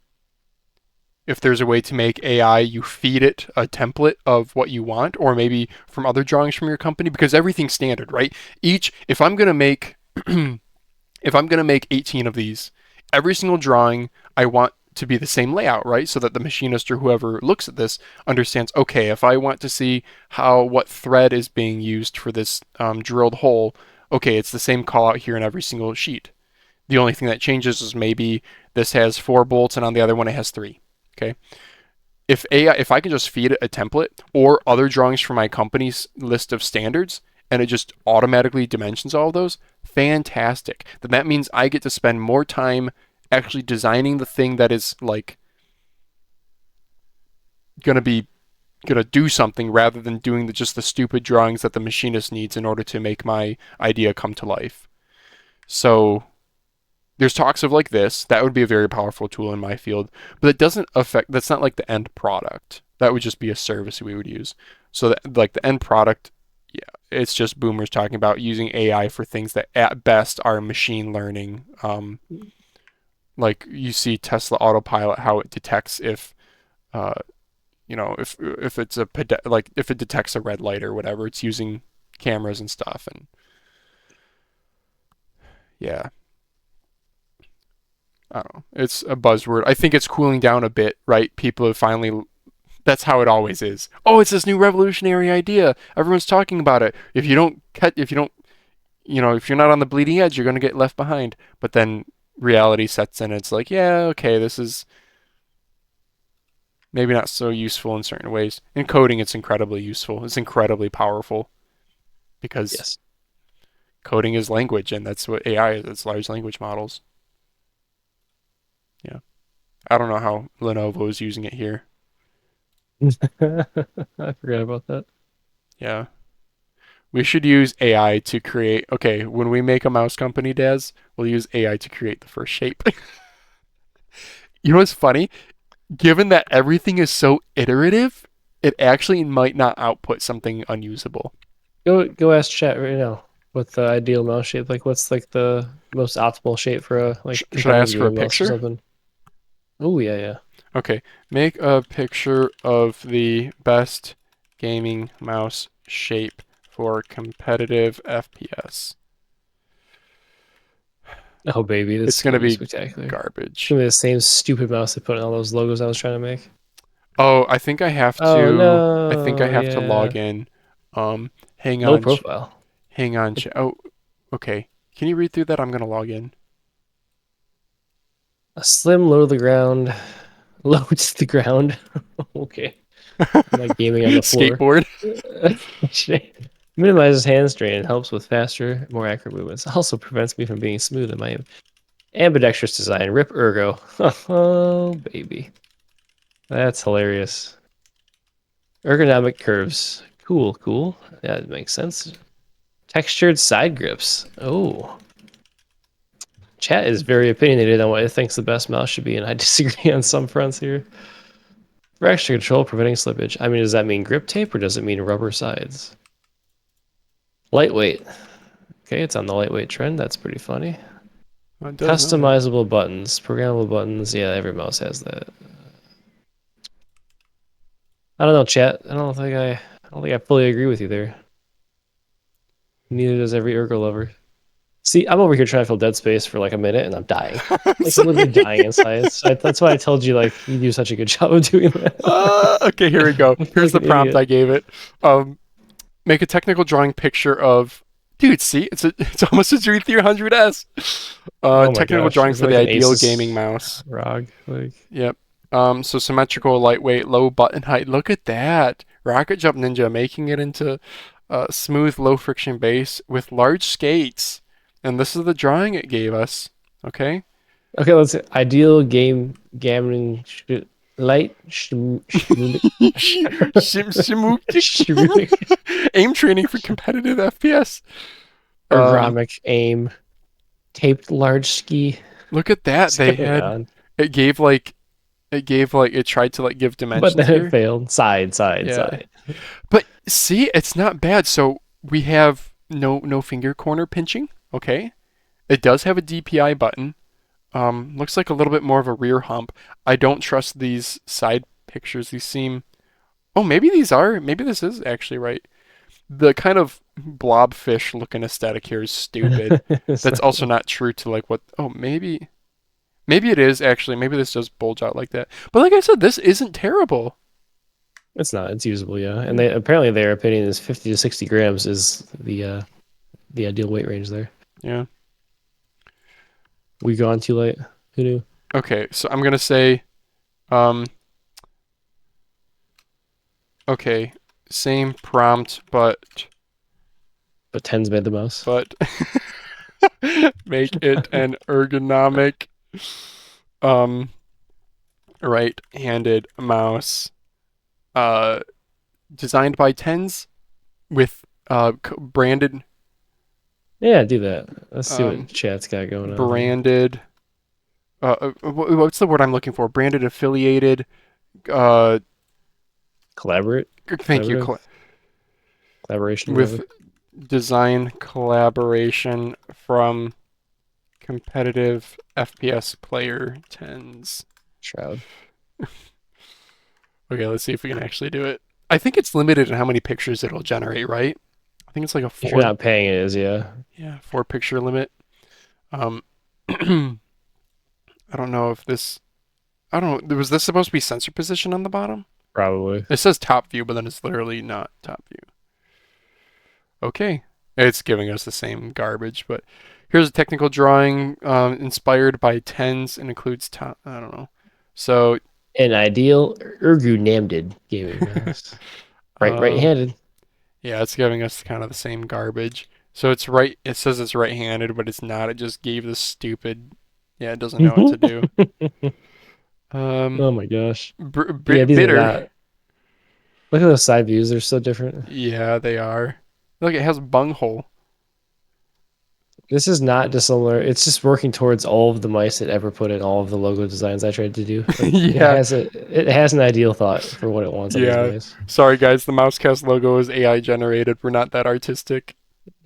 If there's a way to make AI, you feed it a template of what you want, or maybe from other drawings from your company, because everything's standard, right? If I'm gonna make, if I'm gonna make 18 of these, every single drawing I want to be the same layout, right? So that the machinist or whoever looks at this understands, okay, if I want to see what thread is being used for this drilled hole, okay, it's the same call out here in every single sheet. The only thing that changes is maybe this has 4 bolts and on the other one it has 3. Okay. If I can just feed it a template or other drawings from my company's list of standards, and it just automatically dimensions all of those, fantastic. Then that means I get to spend more time actually designing the thing that is like gonna do something, rather than doing just the stupid drawings that the machinist needs in order to make my idea come to life. So there's talks of like this. That would be a very powerful tool in my field, but it doesn't affect, that's not like the end product. That would just be a service we would use. So that, like the end product, yeah, it's just boomers talking about using AI for things that at best are machine learning. Like you see Tesla Autopilot, how it detects if, if it's if it detects a red light or whatever, it's using cameras and stuff, and yeah. I don't know. It's a buzzword. I think it's cooling down a bit, right? People have finally, that's how it always is. Oh, it's this new revolutionary idea. Everyone's talking about it. If you're not on the bleeding edge, you're going to get left behind. But then reality sets in. It's like, yeah, okay, this is maybe not so useful in certain ways. In coding, it's incredibly useful. It's incredibly powerful because Yes. coding is language, and that's what AI is. It's large language models. Yeah. I don't know how Lenovo is using it here. I forgot about that. Yeah. We should use AI to create, okay, when we make a mouse company, Daz, we'll use AI to create the first shape. You know what's funny? given that everything is so iterative, it actually might not output something unusable. Go ask chat right now what the ideal mouse shape. Like, what's like the most optimal shape for a like Should I ask for a competitive mouse or picture? something? Oh yeah. Okay, make a picture of the best gaming mouse shape for competitive FPS. Oh baby, this It's is gonna be spectacular. It's garbage. gonna be the same stupid mouse they put in all those logos I was trying to make. Oh, I think I have to. Oh I think I no, have to log yeah. in. Hang Low on. profile. Hang on. Oh, okay. Can you read through that? I'm gonna log in. A slim low to the ground. Low to the ground. Okay. I'm like gaming on the floor. Skateboard. Minimizes hand strain and helps with faster, more accurate movements. Also prevents me from being smooth in my ambidextrous design. Rip ergo. Oh baby. That's hilarious. Ergonomic curves. Cool. That makes sense. Textured side grips. Oh. Chat is very opinionated on what it thinks the best mouse should be, and I disagree on some fronts here. For extra control, preventing slippage. I mean, does that mean grip tape or does it mean rubber sides? Lightweight. Okay, it's on the lightweight trend. That's pretty funny. Oh, it does know that. Customizable buttons, programmable buttons. Yeah, every mouse has that. I don't know, chat. I don't think I fully agree with you there. Neither does every ergo lover. See, I'm over here trying to fill dead space for like a minute, and I'm dying. Like literally dying inside. So that's why I told you like you do such a good job of doing that. Okay, here we go. Here's the Like an prompt idiot. I gave it. Make a technical drawing picture of. Dude, see, it's almost a G300S. Oh my Technical gosh, drawing it's for the like an ideal Asus gaming mouse. ROG, like Yep. So symmetrical, lightweight, low button height. Look at that. Rocket Jump Ninja making it into smooth, low friction base with large skates. And this is the drawing it gave us. Okay. okay. Let's see. Ideal gaming light Aim training for competitive FPS. ergonomic aim taped large ski. Look at that. What's They going had on? it tried to like give But dimensions then here. it failed. Side. Yeah. But see, it's not bad. So we have no finger corner pinching. Okay. It does have a DPI button. Looks like a little bit more of a rear hump. I don't trust these side pictures. These seem. Oh, maybe these are. Maybe this is actually right. The kind of blobfish looking aesthetic here is stupid. That's also not true to like what. Oh, maybe it is actually. Maybe this does bulge out like that. But like I said, this isn't terrible. It's not. It's usable, yeah. And they apparently their opinion is 50 to 60 grams is the ideal weight range there. Yeah. We gone too late. Who knew? Okay, so I'm gonna say, okay, same prompt, but TenZ made the mouse. make it an ergonomic, right-handed mouse, designed by TenZ with branded. Yeah, do that. Let's see what chat's got going on. Branded. What's the word I'm looking for? Branded affiliated. Collaborate. Thank you. Collaboration With design collaboration from competitive FPS player TenZ. Shroud. Okay, let's see if we can actually do it. I think it's limited in how many pictures it'll generate, right? I think it's like a 4. If you're not paying, it is, yeah. Yeah, 4 picture limit. I don't know if this. I don't know. Was this supposed to be sensor position on the bottom? Probably. It says top view, but then it's literally not top view. Okay. It's giving us the same garbage, but here's a technical drawing inspired by TenZ and includes top. I don't know. So. An ideal ergonomic gaming mouse. Right-handed. Yeah, it's giving us kind of the same garbage. So it's right. It says it's right-handed, but it's not. It just gave this stupid. Yeah, it doesn't know what to do. Oh my gosh. Yeah, these bitter. are not. Look at those side views. They're so different. Yeah, they are. Look, it has bunghole. This is not dissimilar. It's just working towards all of the mice that ever put in all of the logo designs I tried to do. Like, Yeah. it has an ideal thought for what it wants on Yeah. these mice. Sorry guys, the Mousecast logo is AI generated. We're not that artistic.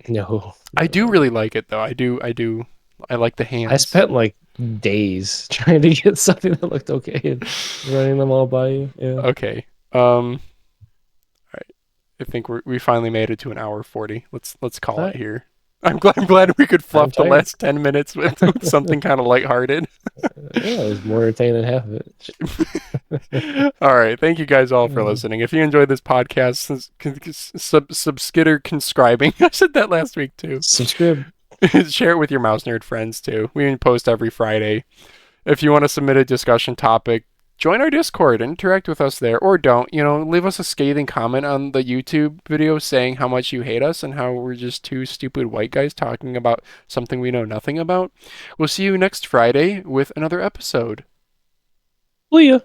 No. I do really like it though. I do. I like the hands. I spent like days trying to get something that looked okay and running them all by you. Yeah. Okay. All right. I think we finally made it to an hour 40. Let's call Alright. it here. I'm glad we could fluff the tired. last 10 minutes with something kind of lighthearted. Yeah, it was more entertaining than half of it. All right. Thank you guys all for listening. If you enjoyed this podcast, subscribing. I said that last week too. Subscribe. Share it with your mouse nerd friends too. We post every Friday. If you want to submit a discussion topic, join our Discord, interact with us there, or don't. Leave us a scathing comment on the YouTube video saying how much you hate us and how we're just two stupid white guys talking about something we know nothing about. We'll see you next Friday with another episode. See ya.